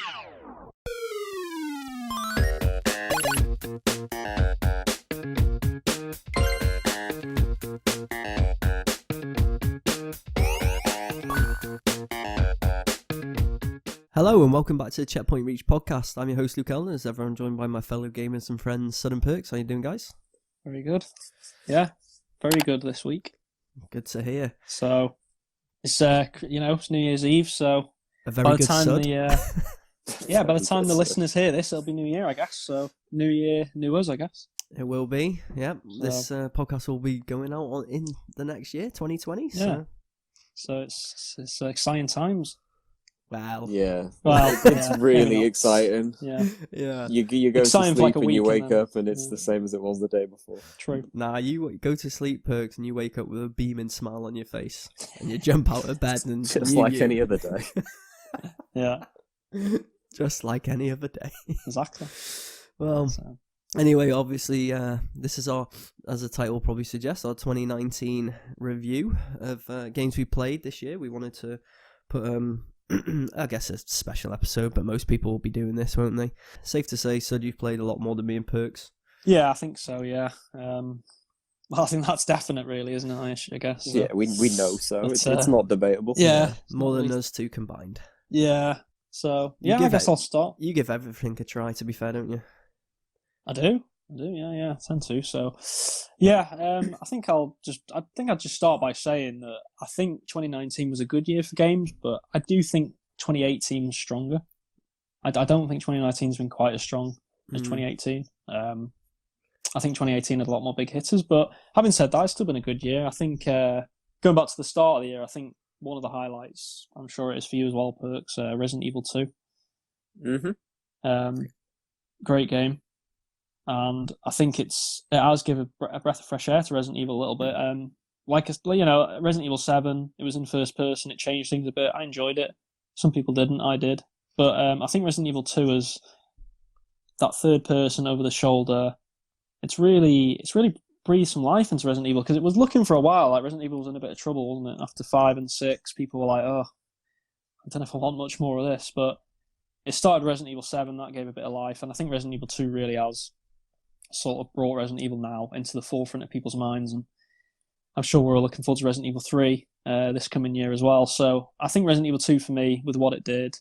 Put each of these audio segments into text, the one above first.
Hello and welcome back to the Checkpoint Reach podcast. I'm your host Luke Elner, as ever I'm joined by my fellow gamers and friends Sudden Perks. How you doing, guys? Very good. Yeah, very good this week. Good to hear. So it's it's New Year's Eve, so A very good sud. By the time the listeners hear this, it'll be New Year, I guess. So New Year, new us, I guess. It will be. Yeah, this podcast will be going out in the next year, 2020. So it's exciting times. Wow. Yeah. Well, it's really exciting. Yeah. Yeah. You go exciting to sleep for like and you wake and then, up and it's the same as it was the day before. True. Nah, you go to sleep, Perks, and you wake up with a beaming smile on your face, and you jump out of bed and just like any other day. Yeah. Just like any other day. Exactly. Well. Anyway, obviously, this is our, as the title probably suggests, our 2019 review of games we played this year. We wanted to put, I guess, a special episode, but most people will be doing this, won't they? Safe to say, Sud, you've played a lot more than me and Perks. Yeah, I think so, yeah. Well, I think that's definite, really, isn't it, I guess? So. Yeah, we know so. It's not debatable. Yeah. More than us two combined. Yeah. So, yeah, I guess I'll start. You give everything a try, to be fair, don't you? I do, yeah, I tend to. So, yeah, I think I'll just start by saying that I think 2019 was a good year for games, but I do think 2018 was stronger. I don't think 2019's been quite as strong as 2018. I think 2018 had a lot more big hitters, but having said that, it's still been a good year. I think going back to the start of the year, I think one of the highlights, I'm sure it is for you as well, Perks, Resident Evil 2. Mm-hmm. Great game. And I think it has given a breath of fresh air to Resident Evil a little bit. Resident Evil 7, it was in first person, it changed things a bit. I enjoyed it. Some people didn't, I did. But I think Resident Evil 2 is that third person over the shoulder. It's really breathed some life into Resident Evil, because it was looking for a while like Resident Evil was in a bit of trouble, wasn't it? After 5 and 6, people were like, oh, I don't know if I want much more of this. But it started Resident Evil 7, that gave a bit of life. And I think Resident Evil 2 really has sort of brought Resident Evil now into the forefront of people's minds, and I'm sure we're all looking forward to Resident Evil 3 this coming year as well. So I think Resident Evil 2 for me, with what it did,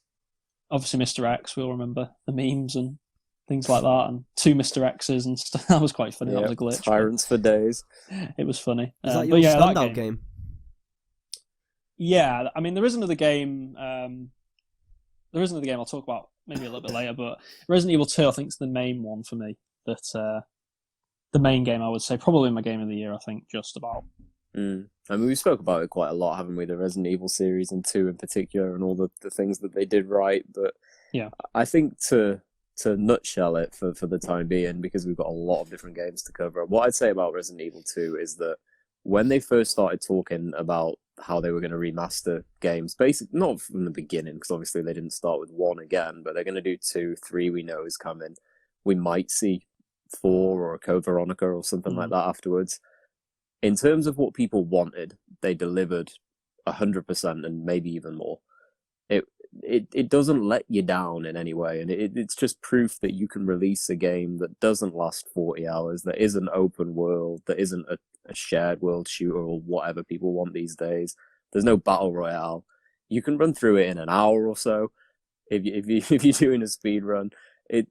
obviously Mr. X, we all remember the memes and things like that, and 2 Mr. X's and stuff. That was quite funny. That was a glitch. Tyrants for days. It was funny. Is that your standout game? Yeah, I mean, there is another game. I'll talk about maybe a little bit later, but Resident Evil 2 I think is the main one for me. That the main game, I would say, probably my game of the year, I think, just about. I mean, we spoke about it quite a lot, haven't we? The Resident Evil series and 2 in particular, and all the things that they did right. But yeah, I think to nutshell it for the time being, because we've got a lot of different games to cover, what I'd say about Resident Evil 2 is that when they first started talking about how they were going to remaster games, basically not from the beginning, because obviously they didn't start with 1 again, but they're going to do 2, 3 we know is coming. We might see 4 or a Code Veronica or something like that afterwards. In terms of what people wanted, they delivered 100% and maybe even more. It doesn't let you down in any way, and it's just proof that you can release a game that doesn't last 40 hours, that isn't open world, that isn't a shared world shooter or whatever people want these days. There's no battle royale. You can run through it in an hour or so if you're doing a speed run. It's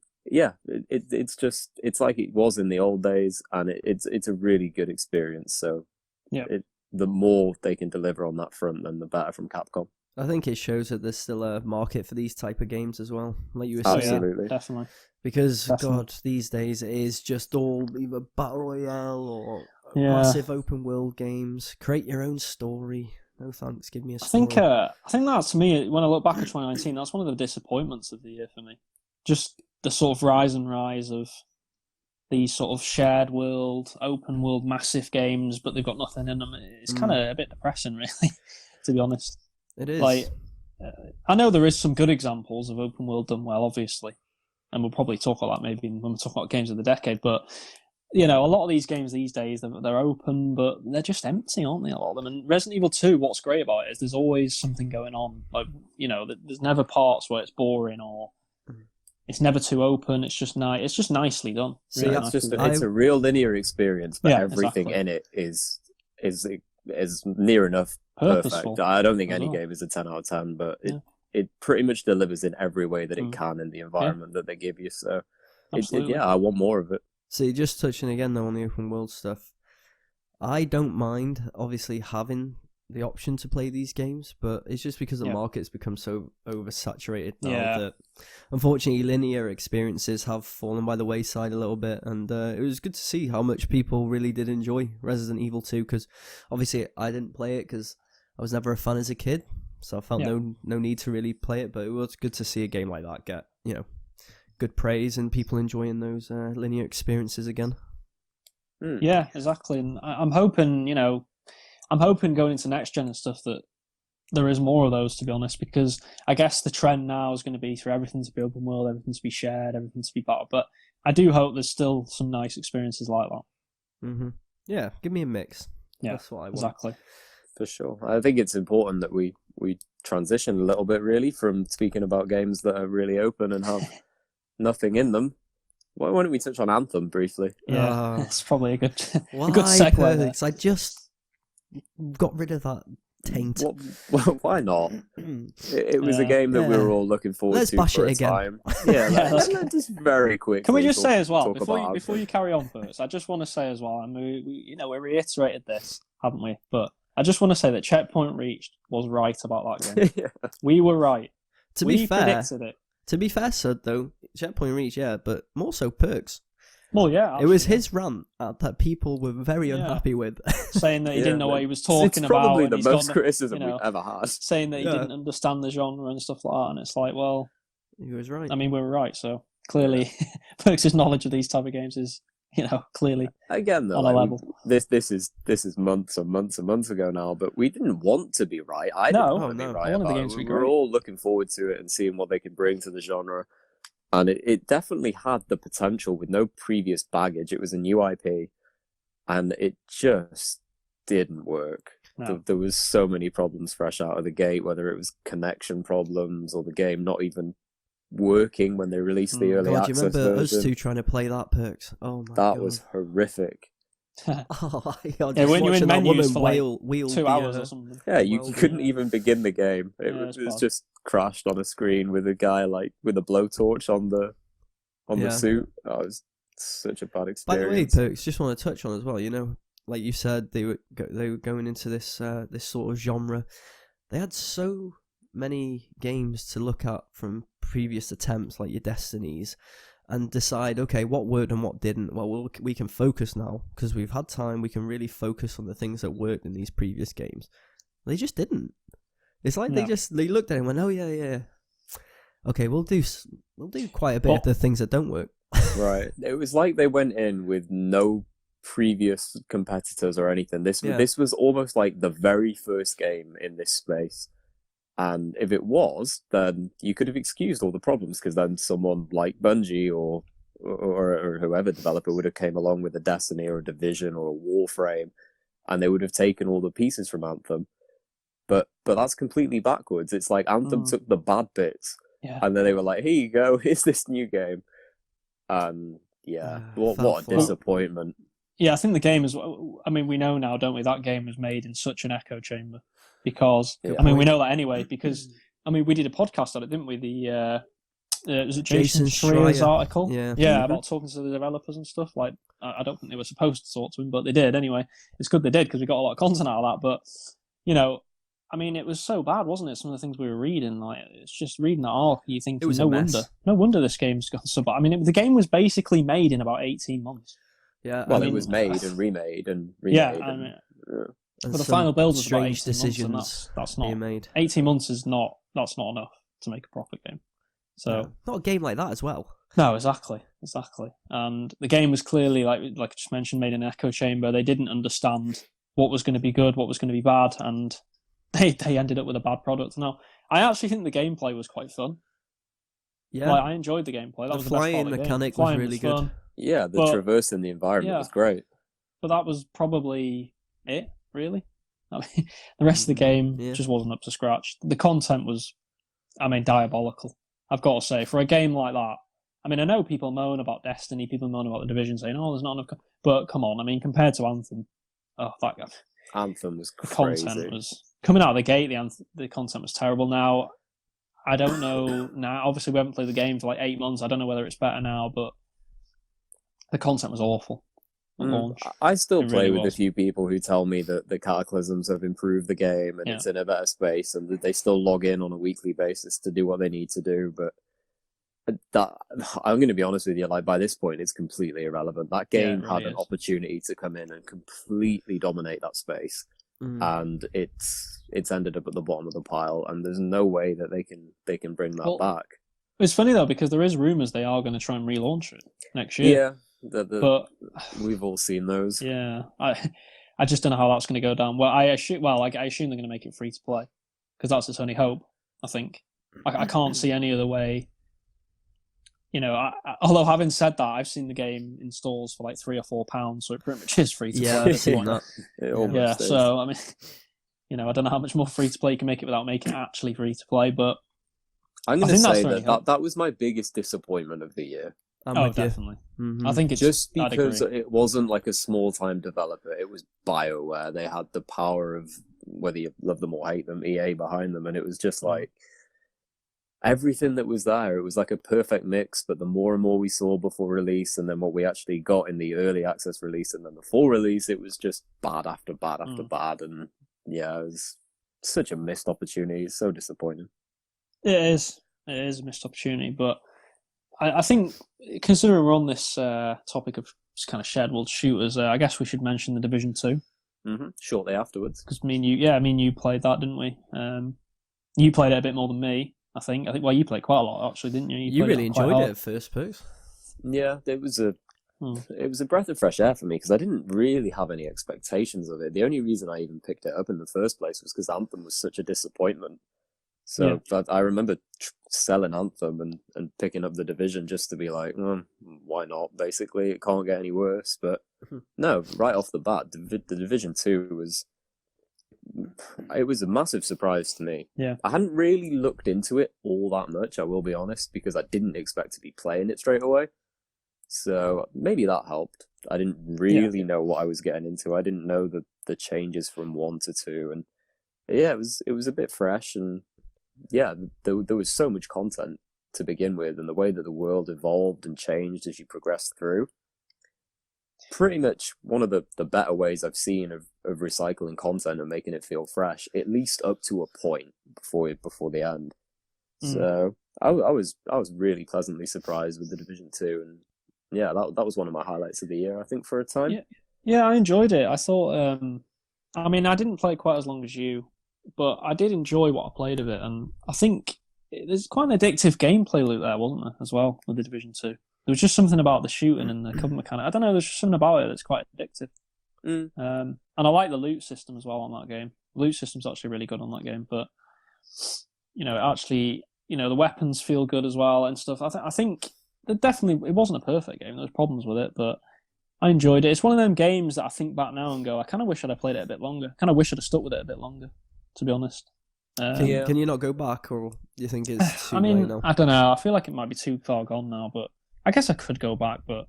like it was in the old days, and it's a really good experience. So yeah, the more they can deliver on that front, then the better from Capcom. I think it shows that there's still a market for these type of games as well, like you were saying. Absolutely, definitely. Because God, these days it is just all either battle royale or massive open world games. Create your own story. No thanks, give me a story. I think that's, to me, when I look back at 2019, that's one of the disappointments of the year for me. Just the sort of rise of these sort of shared world, open world, massive games, but they've got nothing in them. It's kind of a bit depressing, really, to be honest. It is. Like, I know there is some good examples of open world done well, obviously, and we'll probably talk about that maybe when we talk about games of the decade. But a lot of these games these days, they're open, but they're just empty, aren't they? A lot of them. And Resident Evil 2, what's great about it is there's always something going on. Like, there's never parts where it's boring or It's never too open. It's just nice. It's just nicely done. See, Really It's nicely just done. it's a real linear experience, but Yeah, everything exactly. in it is near enough Purposeful. perfect. I don't think as any well. game is a 10 out of 10, but Yeah. it pretty much delivers in every way that it Mm. can in the environment that they give you. So, Absolutely. yeah, I want more of it. See, just touching again though on the open world stuff, I don't mind obviously having the option to play these games, but it's just because the Yeah. market's become so oversaturated now Yeah. that unfortunately linear experiences have fallen by the wayside a little bit, and it was good to see how much people really did enjoy Resident Evil 2, because obviously I didn't play it because I was never a fan as a kid, so I felt Yeah. no need to really play it, but it was good to see a game like that get, good praise and people enjoying those linear experiences again. Yeah, exactly. And I'm hoping, I'm hoping going into next gen and stuff that there is more of those, to be honest, because I guess the trend now is going to be for everything to be open world, everything to be shared, everything to be battled. But I do hope there's still some nice experiences like that. Mm-hmm. Yeah, give me a mix. Yeah, That's what I want. exactly. For sure. I think it's important that we transition a little bit, really, from speaking about games that are really open and have nothing in them. Why don't we touch on Anthem briefly? Yeah, it's probably a good, Why, a good segue there. Perks? I just got rid of that taint. Why not? It was a game that we were all looking forward Let's to bash for it a again. time. Yeah, let's just very quickly. Can we just say as well, talk about before Anthem. you carry on first, I just want to say as well, and we reiterated this, haven't we? But I just want to say that Checkpoint Reached was right about that game. Yeah. We were right. To be fair, predicted it. though, Checkpoint Reach, yeah, but more so Perks. Well, yeah. It was absolutely. his rant that people were very unhappy with. Saying that he didn't know what he was It's talking about. probably and the he's most got criticism we've ever had. Saying that he didn't understand the genre and stuff like that. And it's like, well, He was right. I mean, we were right. So clearly, Perks' knowledge of these type of games is, clearly Again, though, on a level. This is months and months and months ago now, but we didn't want to be right. I didn't want to be right. I wanted the about games it. to be We were great. all looking forward to it and seeing what they could bring to the genre. And it definitely had the potential with no previous baggage. It was a new IP, and it just didn't work. No. There was so many problems fresh out of the gate, whether it was connection problems or the game not even working when they released the early God, you access remember version. us two trying to play that, Perks? Oh my god. That was horrific. Oh, when you in menus for like wheel 2 hours or something. Yeah, you couldn't even begin the game. It it's was bad. just crashed on a screen with a guy with a blowtorch on the suit. That was such a bad experience. By the way, Perks, just want to touch on as well. Like you said, they were going into this this sort of genre. They had so many games to look at from previous attempts, like your Destinies, and decide, okay, what worked and what didn't. Well, we can focus now because we've had time. We can really focus on the things that worked in these previous games. They just didn't. It's like they looked at it and went, oh yeah. Okay, we'll do quite a bit of the things that don't work. Right. It was like they went in with no previous competitors or anything. This was almost like the very first game in this space. And if it was, then you could have excused all the problems, because then someone like Bungie or whoever developer would have came along with a Destiny or a Division or a Warframe, and they would have taken all the pieces from Anthem. But that's completely backwards. It's like Anthem took the bad bits, and then they were like, "Here you go. Here's this new game." And what a disappointment. Yeah, I think the game is. I mean, we know now, don't we? That game was made in such an echo chamber because we know that anyway. Because we did a podcast on it, didn't we? The was it Jason Schreier's article? Yeah, about talking to the developers and stuff. Like, I don't think they were supposed to talk to him, but they did anyway. It's good they did because we got a lot of content out of that. But it was so bad, wasn't it? Some of the things we were reading, like, it's just reading that arc, you think, no wonder this game's gone so bad. I mean, the game was basically made in about 18 months. Yeah, it was made and remade and remade. Yeah, but the final build was about 18 decisions months, and that's not being made. 18 months is not enough to make a proper game. So not a game like that as well. No, exactly. And the game was clearly, like I just mentioned, made in an echo chamber. They didn't understand what was going to be good, what was going to be bad, and they ended up with a bad product. Now, I actually think the gameplay was quite fun. Yeah, I enjoyed the gameplay. That was the best part of the mechanic game. was really good. Yeah, traversing the environment was great. But that was probably it, really. I mean, the rest of the game just wasn't up to scratch. The content was, diabolical. I've got to say, for a game like that, I mean, I know people moan about Destiny, people moan about the Division, saying, "Oh, there's not enough." But come on, I mean, compared to Anthem, oh, that Anthem was the crazy. content was coming out of the gate. The content was terrible. Now, I don't know. Now, obviously, we haven't played the game for like 8 months. I don't know whether it's better now, but the content was awful at launch. I still It play really with was. a few people who tell me that the Cataclysms have improved the game and Yeah. it's in a better space, and that they still log in on a weekly basis to do what they need to do. But that, I'm going to be honest with you, like by this point, it's completely irrelevant. That game really had an is. opportunity to come in and completely dominate that space, and it's ended up at the bottom of the pile. And there's no way that they can bring that Well, back. It's funny though because there is rumors they are going to try and relaunch it next year. Yeah, But we've all seen those. yeah, I just don't know how that's going to go down. Well, I assume they're going to make it free to play because that's its only hope. I think I can't see any other way. You know, although having said that, I've seen the game in stores for like £3 or £4, so it pretty much is free to play. Yeah, at I've this seen point. that. It almost Yeah, is. so I mean, you know, I don't know how much more free to play you can make it without making it actually free to play, but I'm going I to think that's say the only that hope. that was my biggest disappointment of the year. I'm oh, with you. definitely. Mhm. I think it's Just I'd because agree. it wasn't like a small time developer, it was BioWare. They had the power of, whether you love them or hate them, EA behind them, and it was just like everything that was there. It was like a perfect mix. But the more and more we saw before release, and then what we actually got in the early access release, and then the full release, it was just bad after bad after bad, and yeah, it was such a missed opportunity. It's so disappointing. It is a missed opportunity, but I think considering we're on this topic of just kind of shared world shooters, I guess we should mention the Division 2 Shortly afterwards. because me and you played that, didn't we? You played it a bit more than me, I think. Well, you played quite a lot actually, didn't you? You played really quite enjoyed hard. it at first, Pooh. Yeah, it was a breath of fresh air for me because I didn't really have any expectations of it. The only reason I even picked it up in the first place was because Anthem was such a disappointment. So but I remember selling Anthem and picking up the Division just to be like, why not? Basically, it can't get any worse. But no, right off the bat, the Division 2 was a massive surprise to me. Yeah. I hadn't really looked into it all that much, I will be honest, because I didn't expect to be playing it straight away. So maybe that helped. I didn't really know what I was getting into. I didn't know the changes from 1 to 2, and yeah, it was a bit fresh, and yeah, there was so much content to begin with, and the way that the world evolved and changed as you progressed through. Pretty much one of the better ways I've seen of recycling content and making it feel fresh, at least up to a point before the end. So I was really pleasantly surprised with the Division 2, and yeah, that was one of my highlights of the year, I think, for a time. Yeah, I enjoyed it. I thought, I mean, I didn't play quite as long as you, but I did enjoy what I played of it, and I think there's quite an addictive gameplay loop there, wasn't there, as well, with the Division 2. There was just something about the shooting and the cover mechanic. I don't know, there's just something about it that's quite addictive. And I like the loot system as well on that game. The loot system's actually really good on that game, but, you know, actually, you know, the weapons feel good as well and stuff. I think that definitely, it wasn't a perfect game. There was problems with it, but I enjoyed it. It's one of them games that I think back now and go, I kind of wish I'd have played it a bit longer. I kind of wish I'd have stuck with it a bit longer, to be honest. Can you not go back, or do you think it's too I mean, late now? I don't know. I feel like it might be too far gone now, but I guess I could go back, but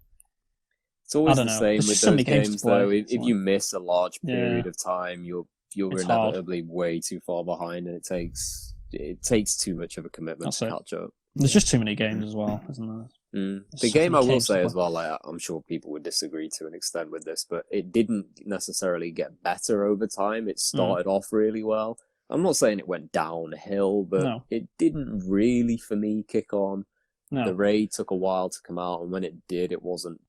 It's always I don't the know. same There's with just so those many games to games, play. though. If It's you miss a large period of time, you're It's hard. inevitably way too far behind, and it takes too much of a commitment That's to it. catch up. There's just too many games as well, isn't there? The so game, many I will games to say as play. well, like, I'm sure people would disagree to an extent with this, but it didn't necessarily get better over time. It started off really well. I'm not saying it went downhill, but No. it didn't really, for me, kick on. No. The raid took a while to come out, and when it did, it wasn't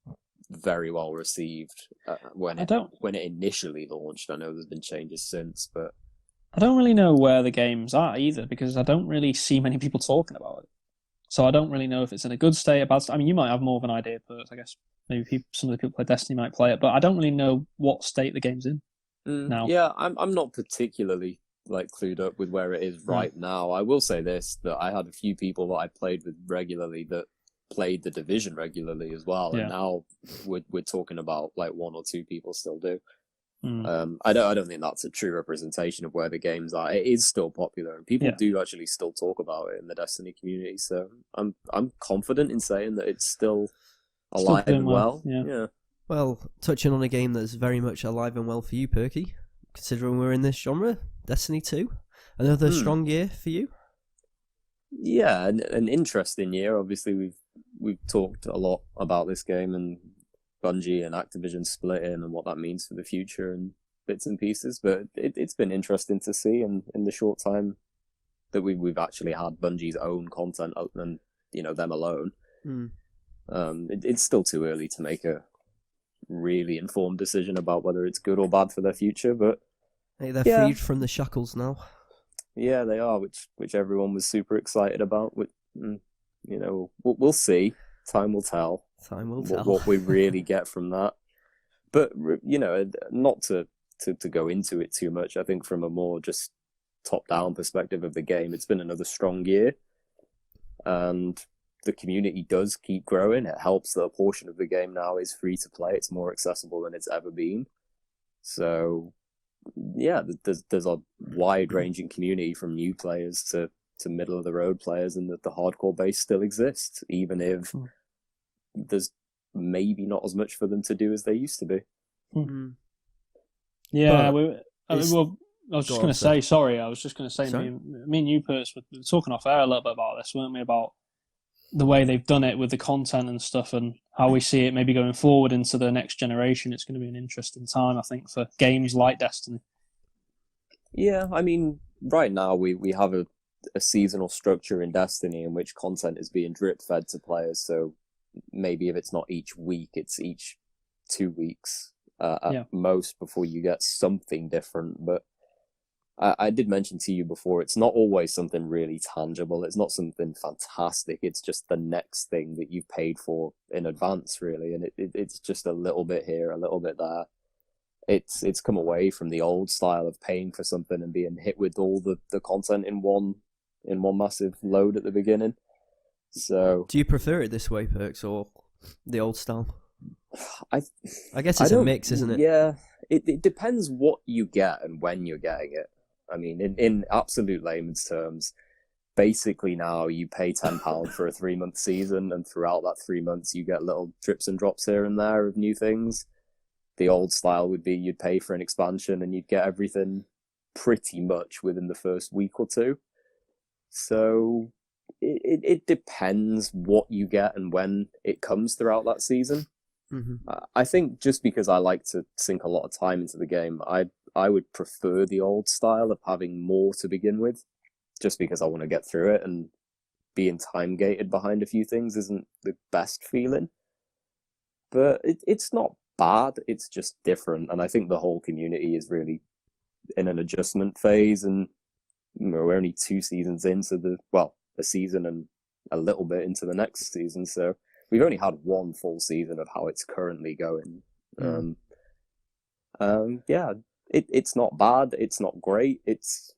very well received when it initially launched. I know there's been changes since, but I don't really know where the game's at either, because I don't really see many people talking about it. So I don't really know if it's in a good state, a bad state. I mean, you might have more of an idea, but I guess maybe some of the people who play Destiny might play it, but I don't really know what state the game's in now. Yeah, I'm not particularly like clued up with where it is right now. I will say this, that I had a few people that I played with regularly that played the Division regularly as well, and now we're talking about like 1 or 2 people still do. I don't think that's a true representation of where the games are. It is still popular, and people do actually still talk about it in the Destiny community. So I'm confident in saying that it's still alive and well. Yeah. Well, touching on a game that's very much alive and well for you, Perky, considering we're in this genre, Destiny 2, another strong year for you. Yeah, an interesting year. Obviously, we've talked a lot about this game and Bungie and Activision splitting and what that means for the future and bits and pieces. But it's been interesting to see, and in the short time that we've actually had Bungie's own content and them alone. It's still too early to make a really informed decision about whether it's good or bad for their future, but hey, they're freed from the shackles now. Yeah, they are, which everyone was super excited about. We'll see. Time will tell. Time will tell what we really get from that. But not to go into it too much. I think from a more just top-down perspective of the game, it's been another strong year, and the community does keep growing. It helps that a portion of the game now is free to play. It's more accessible than it's ever been. So, yeah, there's a wide-ranging community from new players to middle-of-the-road players, and that the hardcore base still exists, even if there's maybe not as much for them to do as there used to be. Yeah, I was just going to say, me and you, Pers, were talking off air a little bit about this, weren't we, about the way they've done it with the content and stuff, and how we see it maybe going forward into the next generation. It's going to be an interesting time, I think, for games like Destiny. Yeah, I mean, right now we have a seasonal structure in Destiny in which content is being drip fed to players. So maybe if it's not each week, it's each 2 weeks at most before you get something different. But I did mention to you before, it's not always something really tangible. It's not something fantastic. It's just the next thing that you've paid for in advance, really. And it's just a little bit here, a little bit there. It's come away from the old style of paying for something and being hit with all the content in one massive load at the beginning. So, do you prefer it this way, Perks, or the old style? I guess it's a mix, isn't it? Yeah, it depends what you get and when you're getting it. I mean, in absolute layman's terms, basically now you pay £10 for a 3-month season, and throughout that 3 months you get little drips and drops here and there of new things. The old style would be you'd pay for an expansion and you'd get everything pretty much within the first week or two. So it depends what you get and when it comes throughout that season. I think just because I like to sink a lot of time into the game, I would prefer the old style of having more to begin with, just because I want to get through it, and being time gated behind a few things isn't the best feeling. But it's not bad, it's just different, and I think the whole community is really in an adjustment phase, and we're only 2 seasons into a season and a little bit into the next season, so we've only had 1 full season of how it's currently going. It's not bad, it's not great, it's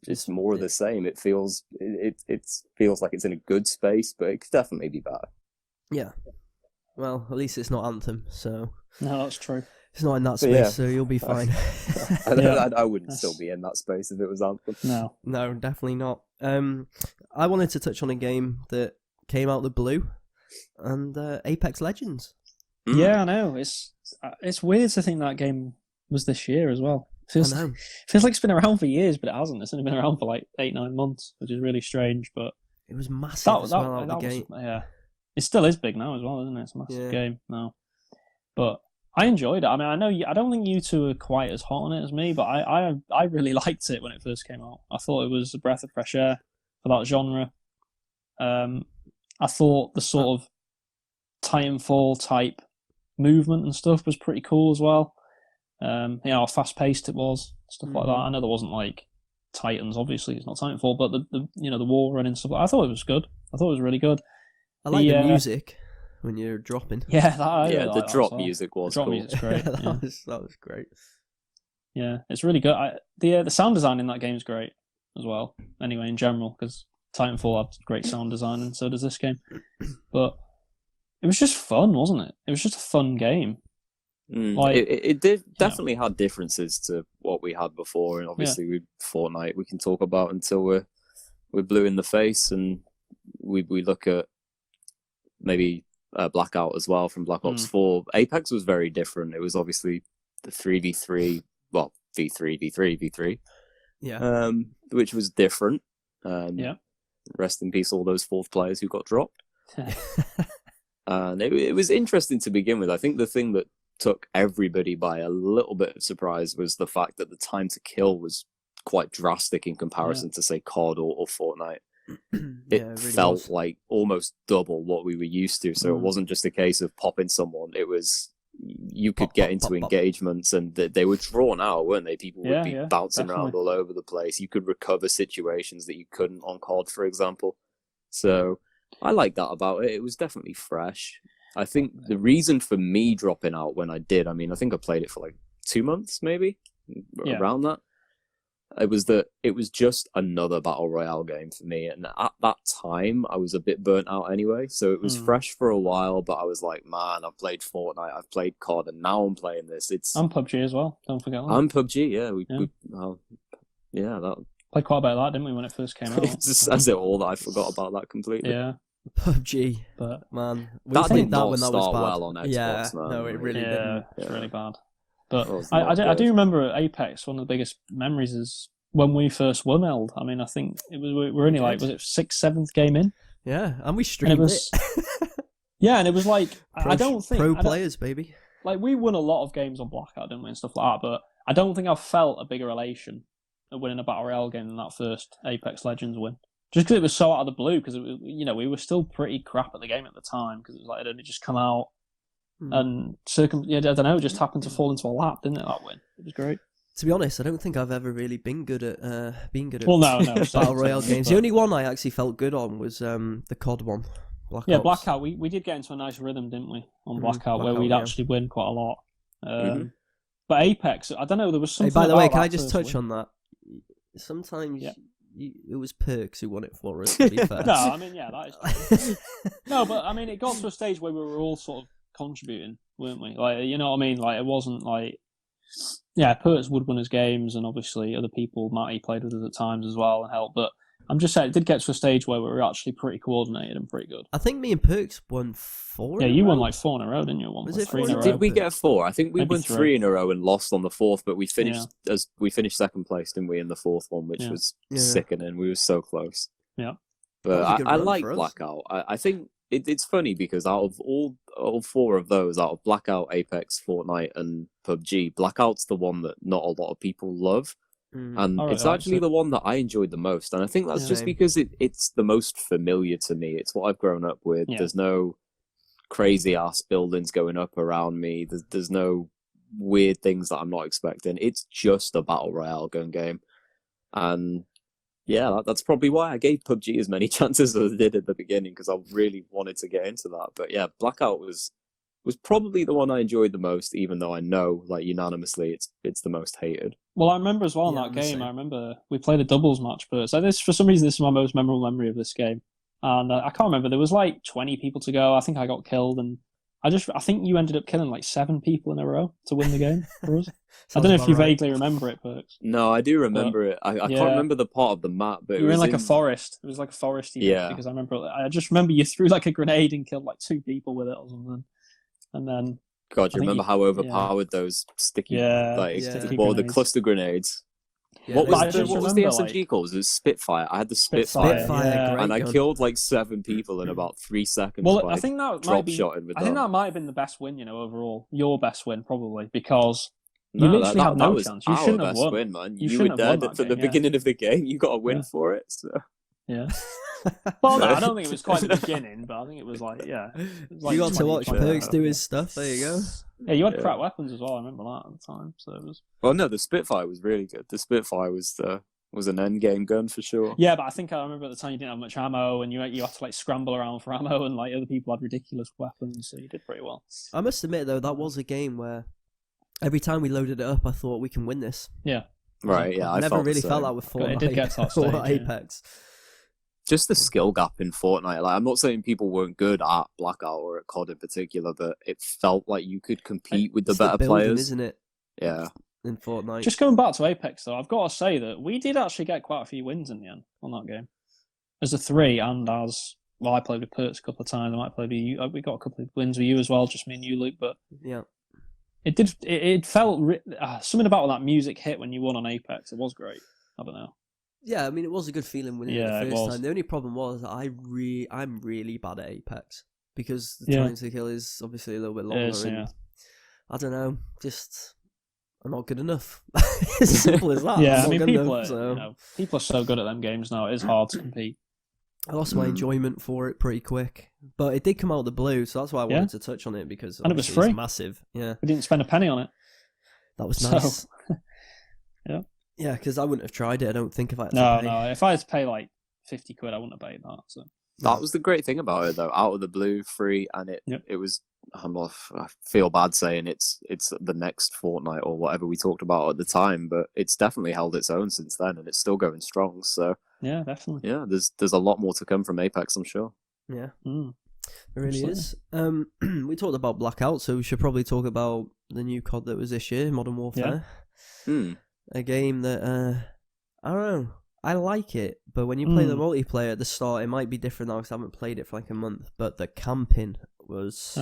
just more of the same. It feels like it's in a good space, but it could definitely be better. Yeah. Well, at least it's not Anthem, so... No, that's true. It's not in that space, so you'll be fine. I wouldn't still be in that space if it was Anthem. No, definitely not. I wanted to touch on a game that came out of the blue, and Apex Legends. Yeah, I know. It's weird to think that game was this year as well. Feels like it's been around for years, but it hasn't. It's only been around for like 8-9 months, which is really strange. But it was massive game. Yeah, it still is big now as well, isn't it? It's a massive game now. But I enjoyed it. I mean, I don't think you two are quite as hot on it as me, but I really liked it when it first came out. I thought it was a breath of fresh air for that genre. I thought the sort of Titanfall type movement and stuff was pretty cool as well. How fast paced it was, stuff like that. I know there wasn't like Titans, obviously it's not Titanfall, but the wall running stuff. I thought it was good. I thought it was really good. I like the music when you're dropping. Yeah, the drop music was cool. Music's great. that was great. Yeah, it's really good. The sound design in that game is great as well. Anyway, in general, because Titanfall had great sound design, and so does this game. But it was just fun, wasn't it? It was just a fun game. Like, it did definitely had differences to what we had before, and obviously with Fortnite we can talk about until we're blue in the face, and we look at maybe Blackout as well from Black Ops 4. Apex was very different. It was obviously the 3v3, well, v3, v3, v3. Yeah. Which was different. Yeah. Rest in peace, all those fourth players who got dropped. And it was interesting to begin with. I think the thing that took everybody by a little bit of surprise was the fact that the time to kill was quite drastic in comparison to, say, COD or Fortnite. It really felt like almost double what we were used to. So it wasn't just a case of popping someone. It was you could get into engagements and they were drawn out, weren't they? People would be bouncing around all over the place. You could recover situations that you couldn't on COD, for example. So I like that about it. It was definitely fresh. I think the reason for me dropping out when I did, I mean, I think I played it for like 2 months, maybe, around that. It was just another Battle Royale game for me. And at that time, I was a bit burnt out anyway. So it was fresh for a while, but I was like, man, I've played Fortnite, I've played COD, and now I'm playing this. I'm PUBG as well, don't forget that. I'm PUBG, yeah. That played quite a bit of that, didn't we, when it first came out? It just says it all that I forgot about that completely. Yeah. PUBG, but man, that did not when that start was bad. well on Xbox. No, it really didn't. It's really bad. But I do remember at Apex, one of the biggest memories is when we first won Eld. I mean, I think we were only like, was it 6th, 7th game in? Yeah, and we streamed it. Yeah, and it was like, I don't think pro players, baby. Like, we won a lot of games on Blackout, didn't we, and stuff like that. But I don't think I've felt a bigger elation at winning a Battle Royale game than that first Apex Legends win. Just because it was so out of the blue, because we were still pretty crap at the game at the time, because it was like it had only just come out, and I don't know, it just happened to fall into a lap, didn't it? That win, it was great. To be honest, I don't think I've ever really been good at well, no, Battle Royale games. The only one I actually felt good on was the COD one. Blackout. We did get into a nice rhythm, didn't we, on Blackout, where we'd actually win quite a lot. But Apex, I don't know, there was something. Hey, by the way, can I just touch on that? Sometimes. It was Perks who won it for us, to be fair. No, I mean, that is true. No, but I mean, it got to a stage where we were all sort of contributing, weren't we? Like, you know what I mean? Like, it wasn't like... Yeah, Perks would win his games, and obviously other people, Matty, played with us at times as well and helped, but I'm just saying, it did get to a stage where we were actually pretty coordinated and pretty good. I think me and Perks won 4 Yeah, you won like 4 in a row, didn't you? Was it 3 in a row? Did we get a 4? I think we Maybe won 3 in a row and lost on the 4th, but we finished second place, didn't we, in the 4th one, which was sickening. We were so close. Yeah. But I like Blackout. I think it's funny because out of all 4 of those, out of Blackout, Apex, Fortnite, and PUBG, Blackout's the one that not a lot of people love. And it's actually the one that I enjoyed the most. And I think that's just because it's the most familiar to me. It's what I've grown up with. Yeah. There's no crazy ass buildings going up around me. There's no weird things that I'm not expecting. It's just a Battle Royale gun game. And yeah, that's probably why I gave PUBG as many chances as I did at the beginning, because I really wanted to get into that. But yeah, Blackout was probably the one I enjoyed the most, even though I know, like, unanimously, it's the most hated. Well, I remember as well in that game, I remember we played a doubles match, but so for some reason, this is my most memorable memory of this game. And I can't remember, there was like 20 people to go. I think I got killed, and I think you ended up killing like 7 people in a row to win the game for us. I don't know if you vaguely remember it, Perks. No, I do remember it. I can't remember the part of the map, but you were in like a forest. It was like a forest. Because I just remember you threw like a grenade and killed like 2 people with it or something. And then... God, you remember how overpowered those sticky, the cluster grenades? Yeah, what was the SMG called? Was it Spitfire? I had the Spitfire, and I killed like 7 people in about 3 seconds. Well, I think that might be. I think that might have been the best win, overall. Your best win, probably, because you literally had no chance. You shouldn't have won. Win, man. You were dead at the beginning of the game. You got a win for it. So. Yeah. Well, no, I don't think it was quite the beginning, but I think it was like, you got to watch Perks do his stuff. There you go. Yeah, you had crap weapons as well. I remember that at the time. So it was. Well, no, the Spitfire was really good. The Spitfire was an end game gun for sure. Yeah, but I think I remember at the time you didn't have much ammo, and you had to like scramble around for ammo, and like other people had ridiculous weapons, so you did pretty well. I must admit though, that was a game where every time we loaded it up, I thought we can win this. Yeah. Right. Yeah. I never really felt that with Fortnite. It did get to that stage, or Apex. Just the skill gap in Fortnite. Like, I'm not saying people weren't good at Blackout or at COD in particular, but it felt like you could compete with the It's better building, players, isn't it? Yeah. In Fortnite. Just going back to Apex, though, I've got to say that we did actually get quite a few wins in the end on that game. As a 3 and as... Well, I played with Perks a couple of times. I might play with you. We got a couple of wins with you as well, just me and you, Luke. But yeah, it did. It felt something about that music hit when you won on Apex. It was great. I don't know. Yeah, I mean, it was a good feeling winning Yeah, the it first was. time. The only problem was I'm really bad at Apex because the Yeah. time to kill is obviously a little bit longer. It is, and yeah. I don't know, just I'm not good enough. It's simple as that. Yeah, I'm I not mean, good people enough, so. people are so good at them games now. It is hard to compete. I lost my enjoyment for it pretty quick, but it did come out of the blue, so that's why I wanted to touch on it because And it was obviously free. it's massive. Yeah, We didn't spend a penny on it. that was So- nice. Yeah. Yeah, because I wouldn't have tried it. I don't think if I had to No, pay. no. If I had to pay like 50 quid, I wouldn't have paid that. So That was the great thing about it, though. Out of the blue, free, and it was. I feel bad saying it's the next Fortnite or whatever we talked about at the time, but it's definitely held its own since then, and it's still going strong. So yeah, definitely. yeah, there's a lot more to come from Apex, I'm sure. Yeah, Mm. it really Absolutely. is. We talked about Blackout, so we should probably talk about the new COD that was this year, Modern Warfare. A game that I don't know. I like it, but when you play the multiplayer at the start, it might be different now because I haven't played it for like a month. But the camping was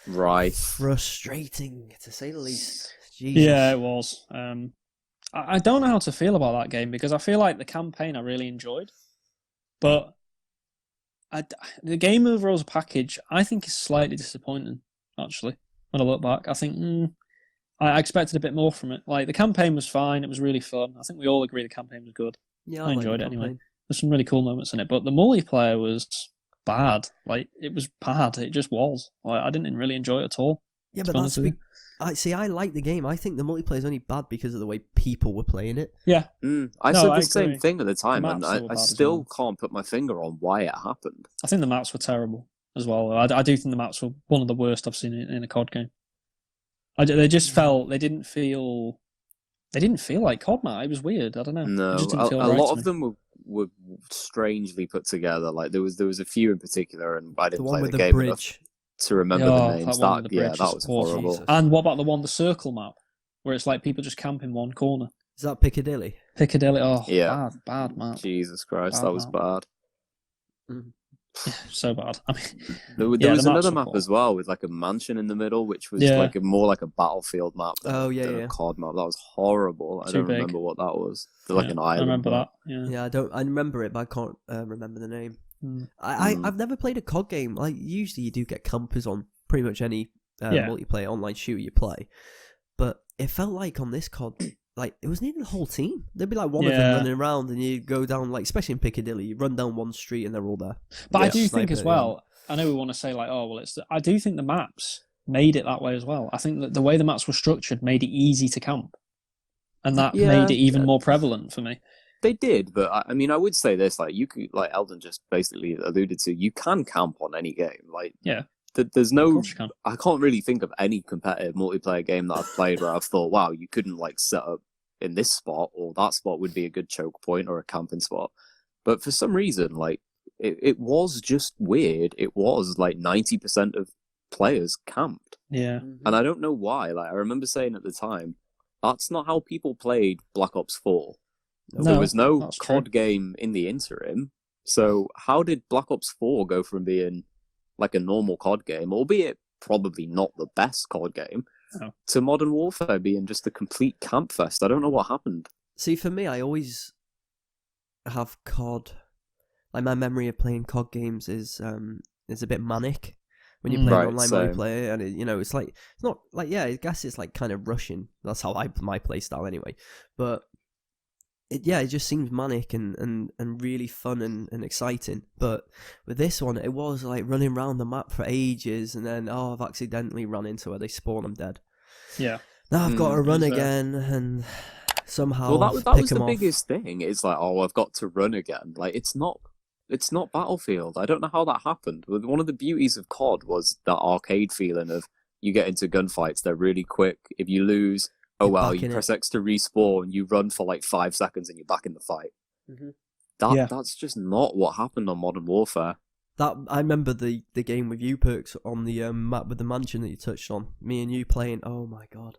Right. frustrating to say the least. Jesus. Yeah, it was. I don't know how to feel about that game because I feel like the campaign I really enjoyed, but the game overall as a package I think is slightly disappointing. Actually, when I look back, I think I expected a bit more from it. Like the campaign was fine; it was really fun. I think we all agree the campaign was good. Yeah, I like enjoyed the it anyway. campaign. There's some really cool moments in it, but the multiplayer was bad. Like it was bad. It just was. Like I didn't really enjoy it at all. Yeah, but that's I like the game. I think the multiplayer is only bad because of the way people were playing it. Yeah. I said the I same agree. thing at the time, and maps were I bad as still well. can't put my finger on why it happened. I think the maps were terrible as well. I do think the maps were one of the worst I've seen in a COD game. They just felt they didn't feel like COD map. It was weird. I don't know. No, It just didn't feel a right lot to of me. them were strangely put together. Like there was a few in particular, and I The didn't one play with the the game enough bridge. to remember Oh, the names. that one with the bridge that is was awful. horrible. Jesus. And what about the circle map where it's like people just camp in one corner? Is that Piccadilly? Piccadilly. Oh, Yeah. bad map. Jesus Christ, Bad that was map. bad. So bad. I mean, There yeah, was the maps another were map poor. as well with like a mansion in the middle, which was Yeah. like more like a battlefield map than, Oh, yeah, than yeah. a COD map. That was horrible. I Too don't big. remember what that was. Like an island. I remember map. that. Yeah. Yeah, I remember it, but I can't remember the name. Mm. I've never played a COD game. Like usually you do get campers on pretty much any Yeah. multiplayer online shooter you play, but it felt like on this COD, like it was nearly the whole team. There'd be like one of them Yeah. running around, and you go down like, especially in Piccadilly, you run down one street and they're all there. But I Yeah. do think Sniper, as well, I know we want to say like, oh, well, I do think the maps made it that way as well. I think that the way the maps were structured made it easy to camp. And that Yeah. made it even more prevalent for me. They did, but I mean, I would say this: like you could, like Eldon just basically alluded to, you can camp on any game. Like, Yeah. there's Of no. course you can. I can't really think of any competitive multiplayer game that I've played where I've thought, wow, you couldn't like set up in this spot or that spot would be a good choke point or a camping spot. But for some reason, like it was just weird. It was like 90% of players camped, Yeah. and I don't know why. Like I remember saying at the time, that's not how people played Black Ops 4. There was no that's COD true. game in the interim. So how did Black Ops 4 go from being like a normal COD game, albeit probably not the best COD game, No. to Modern Warfare being just a complete camp fest? I don't know what happened. See, for me, I always have COD. Like my memory of playing COD games is a bit manic when you play Right, an online same. multiplayer, and it's like it's not like I guess it's like kind of rushing. That's how my play style anyway, but. It just seems manic and really fun and exciting. But with this one, it was like running around the map for ages, and then I've accidentally run into where they spawn. I'm dead. Yeah. Now I've got to run is there. again, and somehow Well, that pick was the them off. biggest thing. It's like, oh, I've got to run again. Like it's not Battlefield. I don't know how that happened. But one of the beauties of COD was that arcade feeling of you get into gunfights, they're really quick. If you lose, oh You're well, back you in press X to respawn, you run for like 5 seconds and you're back in the fight. Mhm. That's just not what happened on Modern Warfare. That I remember the game with you, Perks, on the map with the mansion that you touched on. Me and you playing. Oh my god.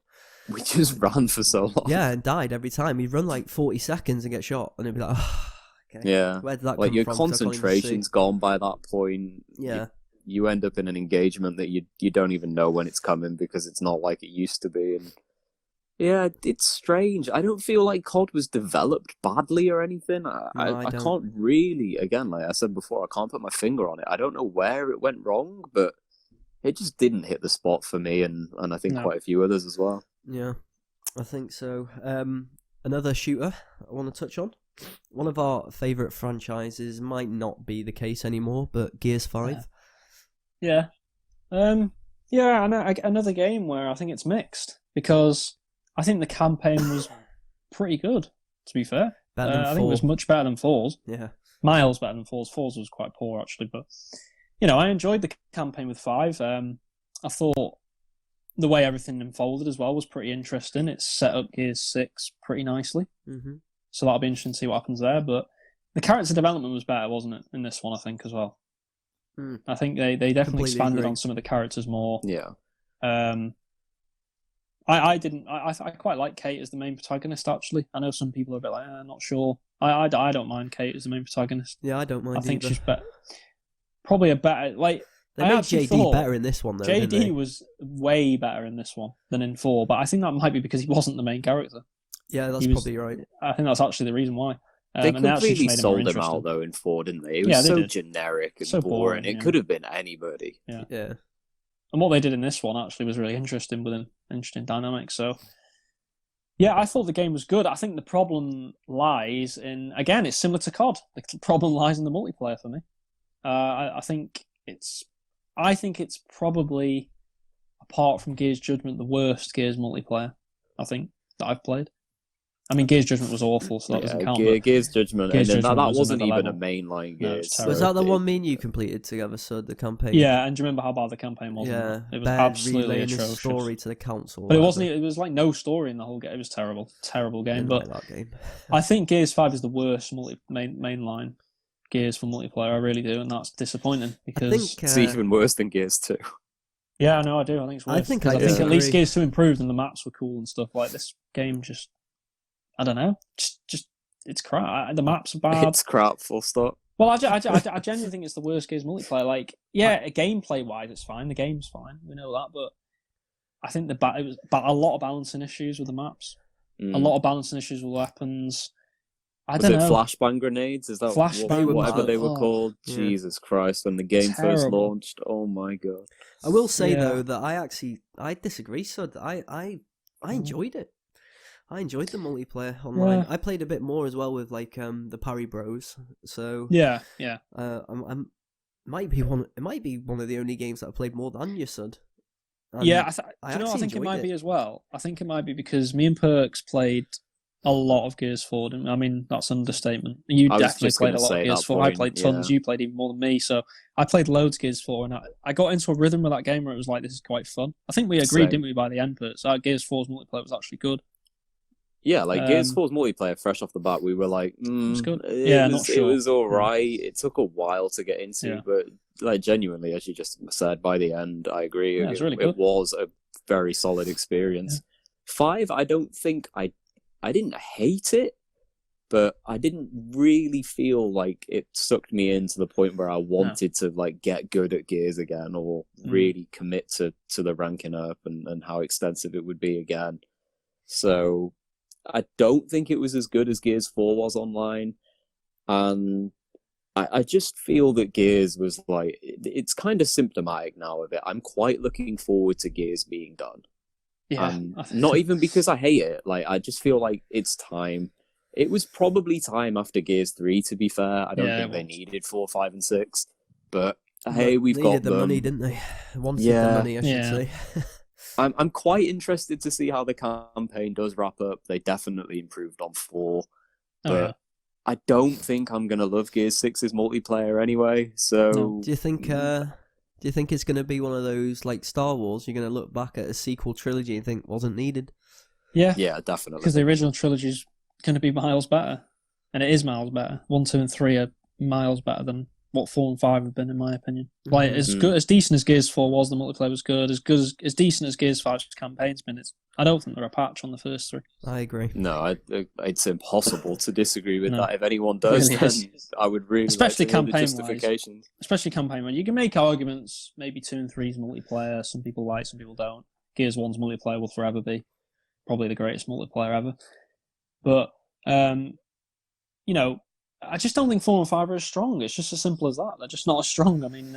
We just ran for so long. Yeah, and died every time. He'd run like 40 seconds and get shot, and it'd be like, oh, okay. Yeah. Where did that Like come your from? 'Cause I can't even concentration's see. gone by that point. Yeah. You end up in an engagement that you don't even know when it's coming because it's not like it used to be. And yeah, it's strange. I don't feel like COD was developed badly or anything. I don't. can't really, again, like I said before, I can't put my finger on it. I don't know where it went wrong, but it just didn't hit the spot for me, and I think quite a few others as well. Yeah, I think so. Another shooter I want to touch on. One of our favourite franchises might not be the case anymore, but Gears 5. Yeah. Another game where I think it's mixed, because I think the campaign was pretty good, to be fair. Better than I think it was much better than 4's. Yeah. Miles better than 4's. 4's was quite poor, actually, but I enjoyed the campaign with 5. I thought the way everything unfolded as well was pretty interesting. It set up Gears 6 pretty nicely. Mm-hmm. So that'll be interesting to see what happens there. But the character development was better, wasn't it, in this one, I think, as well. I think they definitely Completely expanded agree. on some of the characters more. Yeah. I quite like Kate as the main protagonist, actually. I know some people are a bit like, not sure. I don't mind Kate as the main protagonist. Yeah, I don't mind I think either. she's better. Probably a better... Like, They I made actually JD thought better in this one, though, didn't they? JD was way better in this one than in 4, but I think that might be because he wasn't the main character. Yeah, that's probably right. I think that's actually the reason why. They and actually completely just made sold him interesting. out, though, in 4, didn't they? It was Yeah, they so did. generic and So boring. boring, It yeah. could have been anybody. Yeah. And what they did in this one actually was really interesting, with an interesting dynamic. So, yeah, I thought the game was good. I think the problem lies in, again, it's similar to COD. The problem lies in the multiplayer for me. I think it's probably, apart from Gears Judgment, the worst Gears multiplayer, I think, that I've played. I mean, Gears Judgment was awful, so that doesn't count. Gears Judgment, Gears and then Judgment that was wasn't another even a level. mainline No, Gears. it's Was that the it- one me and you completed together, so the campaign? Yeah, and do you remember how bad the campaign was? Yeah, It was Bad absolutely relaying his atrocious. story to the council. But it wasn't. It was like no story in the whole game. It was terrible, terrible game. Didn't But like that game. I think Gears 5 is the worst mainline Gears for multiplayer. I really do, and that's disappointing I because think It's even worse than Gears 2. yeah, no, I do. I think it's worse. I think 'Cause I I think at least disagree. Gears 2 improved and the maps were cool and stuff. Like this game, just I don't know, just it's crap. The maps are bad. It's crap, full stop. Well, I genuinely think it's the worst Gears multiplayer. Like, yeah, gameplay wise, it's fine. The game's fine. We know that, but I think it was a lot of balancing issues with the maps. A lot of balancing issues with weapons. I Was don't it know. flashbang grenades? Is that Flashbang whatever they were oh, called? yeah. Jesus Christ! When the game first Terrible. launched, oh my god! I will say Yeah. though that I disagree. So I enjoyed it. I enjoyed the multiplayer online. Yeah. I played a bit more as well with like the Parry Bros. So Yeah. I'm might be one. It might be one of the only games that I played more than you, Sud. Yeah, do I you know what I actually think it enjoyed might it. be as well? I think it might be because me and Perks played a lot of Gears 4. Didn't we? I mean, that's an understatement. You I was definitely just played a gonna lot of say Gears that 4. I point, played tons. yeah. You played even more than me. So I played loads of Gears 4, and I got into a rhythm with that game where it was like, this is quite fun. I think we agreed, Same. didn't we, by the end, Perks? Gears 4's multiplayer was actually good. Yeah, like Gears Um, 4's multiplayer, fresh off the bat, we were like, was good. It Yeah, was, not sure. It was all right. It took a while to get into, Yeah. but like genuinely, as you just said, by the end, I agree. Yeah, it's really it good. was a very solid experience. 5, I don't think I didn't hate it, but I didn't really feel like it sucked me in to the point where I wanted to like get good at Gears again or really commit to the ranking up and how extensive it would be again. So I don't think it was as good as Gears 4 was online. And I just feel that Gears was like, it's kind of symptomatic now of it. I'm quite looking forward to Gears being done. Yeah. Not even because I hate it. Like, I just feel like it's time. It was probably time after Gears 3, to be fair. I don't think they needed 4, 5, and 6. But hey, we've got the them. money, didn't they? Wanted Yeah. the money, I should Yeah. say. I'm quite interested to see how the campaign does wrap up. They definitely improved on 4. Oh, But yeah. I don't think I'm going to love Gears 6's multiplayer anyway. So No. Do you think it's going to be one of those like Star Wars? You're going to look back at a sequel trilogy and think wasn't needed? Yeah. yeah, definitely. Because the original trilogy's going to be miles better. and it is miles better. 1, 2, and 3 are miles better than what 4 and 5 have been, in my opinion. Like as good, as decent as Gears 4 was, the multiplayer was good. As decent as Gears 5's campaign's been. I don't think they're a patch on the first 3. I agree. No, it's impossible to disagree with No. that. If anyone does, Really then is. I would really Especially like to hear the campaign-wise. justifications. Especially campaign, you can make arguments. Maybe 2 and 3's multiplayer. Some people like, some people don't. Gears 1's multiplayer will forever be probably the greatest multiplayer ever. But I just don't think 4 and 5 are as strong. It's just as simple as that. They're just not as strong. I mean,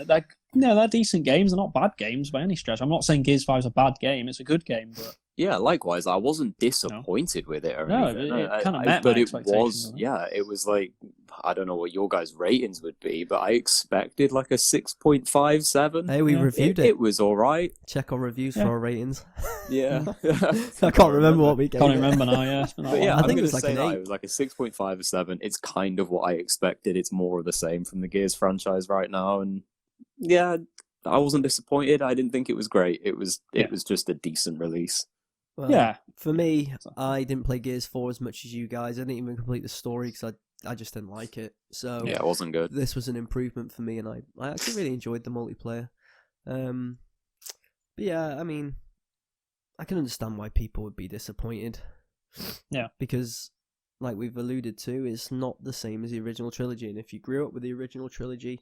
they're decent games. They're not bad games by any stretch. I'm not saying Gears 5 is a bad game. It's a good game, but Yeah, likewise. I wasn't disappointed with it or No, anything. it kind of met but my it expectations. was, yeah, it was like, I don't know what your guys' ratings would be, but I expected like a 6.57. Hey, we reviewed it. It was all right. Check our reviews Yeah. for our ratings. Yeah. I can't remember what we gave. Can't it. remember now. Yeah, it's been that But yeah, long. I think I'm it was gonna like say an that. 8. It was like a 6.5 or 7. It's kind of what I expected. It's more of the same from the Gears franchise right now, and yeah, I wasn't disappointed. I didn't think it was great. It was just a decent release. Well, Yeah. For me, I didn't play Gears 4 as much as you guys. I didn't even complete the story because I just didn't like it. So Yeah, it wasn't good. this was an improvement for me, and I actually really enjoyed the multiplayer. But yeah, I mean, I can understand why people would be disappointed. Yeah. Because, like we've alluded to, it's not the same as the original trilogy. And if you grew up with the original trilogy,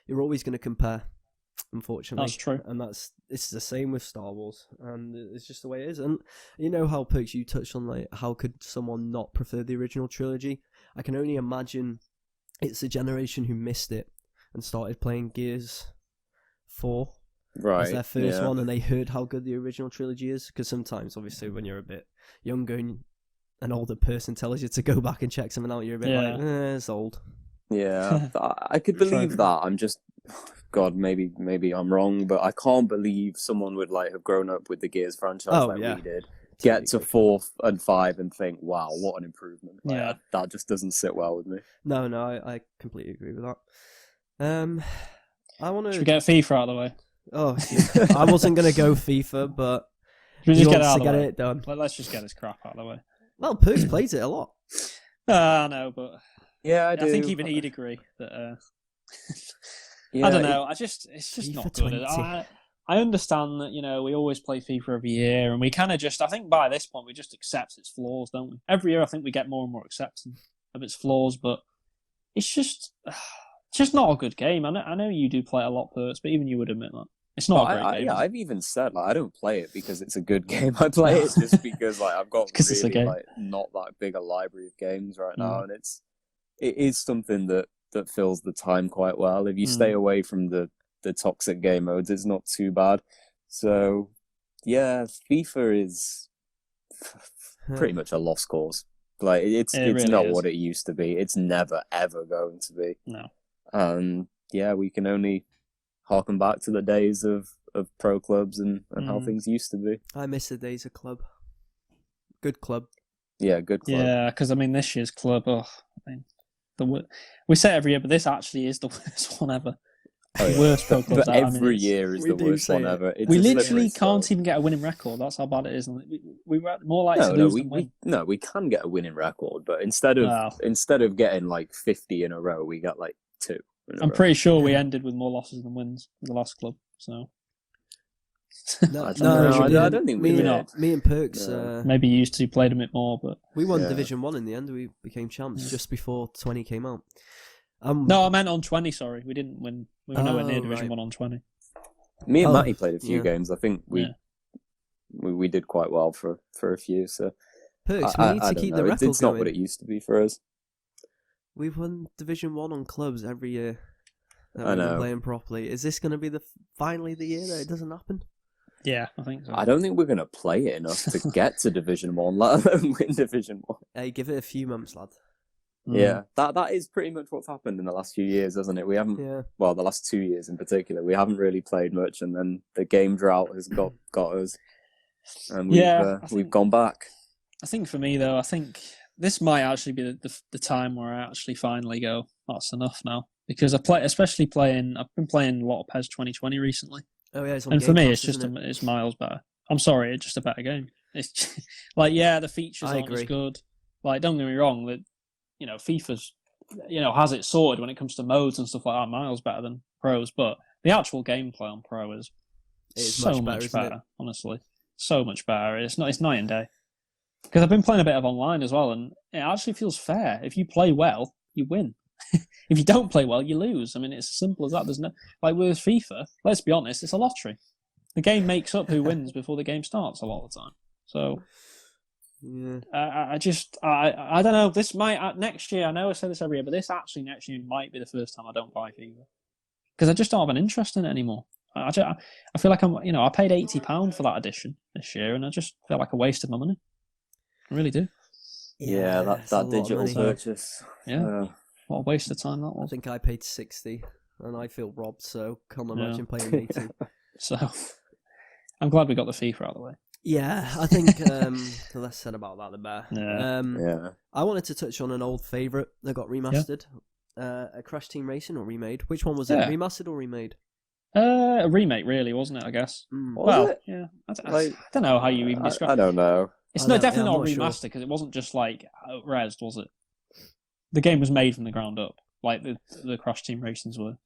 you're always going to compare, unfortunately. That's true. And it's the same with Star Wars. And it's just the way it is. And you know how, Perks, you touched on, like, how could someone not prefer the original trilogy? I can only imagine it's a generation who missed it and started playing Gears 4 Right. as their first yeah. one, and they heard how good the original trilogy is. Because sometimes, obviously, when you're a bit younger and an older person tells you to go back and check something out, you're a bit like, it's old. Yeah, I could believe that. I'm just, God, maybe I'm wrong, but I can't believe someone would like have grown up with the Gears franchise we did, get to 4 and 5 and think, wow, what an improvement. Like, Yeah. that just doesn't sit well with me. No, I completely agree with that. I want Should to we get FIFA out of the way? Oh, I wasn't gonna go FIFA, but Should we he just get it wants out to of the get way? it done. Let's just get this crap out of the way. Well, Perks plays it a lot. I know, but Yeah, I I do. think even he'd agree that. Yeah, I don't know. It's just FIFA not good. 20. I understand that we always play FIFA every year, and we kind of just. I think by this point we just accept its flaws, don't we? Every year I think we get more and more acceptance of its flaws, but it's just not a good game. I know you do play it a lot, Perks, but even you would admit that it's not a great game. Yeah, I've even said I don't play it because it's a good game. I play it just because I've got It's a really game. not that big a library of games right now, and it is something that fills the time quite well. If you stay away from the toxic game modes, it's not too bad. So yeah, FIFA is pretty much a lost cause. Like it's really not is. what it used to be. It's never ever going to be. No. And yeah, we can only harken back to the days of pro clubs and how things used to be. I miss the days of club. Good club. Yeah, good club. Yeah, because this year's club. We say it every year, but this actually is the worst one ever. Oh, yeah. Worst pro clubs. But every year is we the do worst say one it. ever. It's We a slippery literally slope. can't even get a winning record. That's how bad it is. And we were more likely to lose than win. we can get a winning record, but instead of getting like 50 in a row, we got like 2. in a I'm row. pretty sure we ended with more losses than wins with the last club. So No, I don't think we me, did. me and Perks, maybe you used to played a bit more, but we won Yeah. Division 1 in the end. We became champs just before 20 came out. no, I meant on 20. Sorry, we didn't win. We were nowhere near Oh, Division right. 1 on 20. Me and Oh, Matty played a few yeah. games. I think we did quite well for a few. So Perks, I we need to don't keep know. the record It's not going. what it used to be for us. We've won Division 1 on clubs every year. That I we've been know. playing properly. Is this going to be finally the year that it doesn't happen? Yeah, I think so. I don't think we're going to play it enough to get to Division 1, let alone win Division 1. Hey, give it a few months, lad. Yeah, that is pretty much what's happened in the last few years, hasn't it? We haven't, Yeah. well, the last 2 years in particular, we haven't really played much, and then the game drought has got us, and we've gone back. I think for me though, I think this might actually be the time where I actually finally go, that's enough now, because I've been playing a lot of PES 2020 recently, Oh yeah, it's on and Game for me Pass, it's just isn't it? it's miles better. I'm sorry, it's just a better game. It's like the features I aren't as agree. good. Like don't get me wrong, FIFA's, has it sorted when it comes to modes and stuff like that, miles better than pros, but the actual gameplay on pro is so much better, honestly. So much better. It's night and day. Because I've been playing a bit of online as well, and it actually feels fair. If you play well, you win. If you don't play well, you lose. I mean, it's as simple as that. There's no, like with FIFA, let's be honest, it's a lottery. The game makes up who wins before the game starts a lot of the time. So, yeah. I don't know. This might, next year, I know I say this every year, but this actually next year might be the first time I don't buy FIFA. Because I just don't have an interest in it anymore. I feel like I paid £80 for that edition this year, and I just feel like I wasted my money. I really do. Yeah, that digital purchase. Yeah. What a waste of time that was. I think I paid 60 and I feel robbed, so can't imagine paying 80. So, I'm glad we got the FIFA out of the way. Yeah, I think the less said about that, the better. Yeah. I wanted to touch on an old favourite that got remastered. A Crash Team Racing or remade? Which one was it? Remastered or remade? A remake, really, wasn't it, I guess? Was it? Yeah. I don't know how you even describe it. I don't know. It's definitely not remastered, because it wasn't just like rezzed, was it? The game was made from the ground up, like the Crash Team Racings were.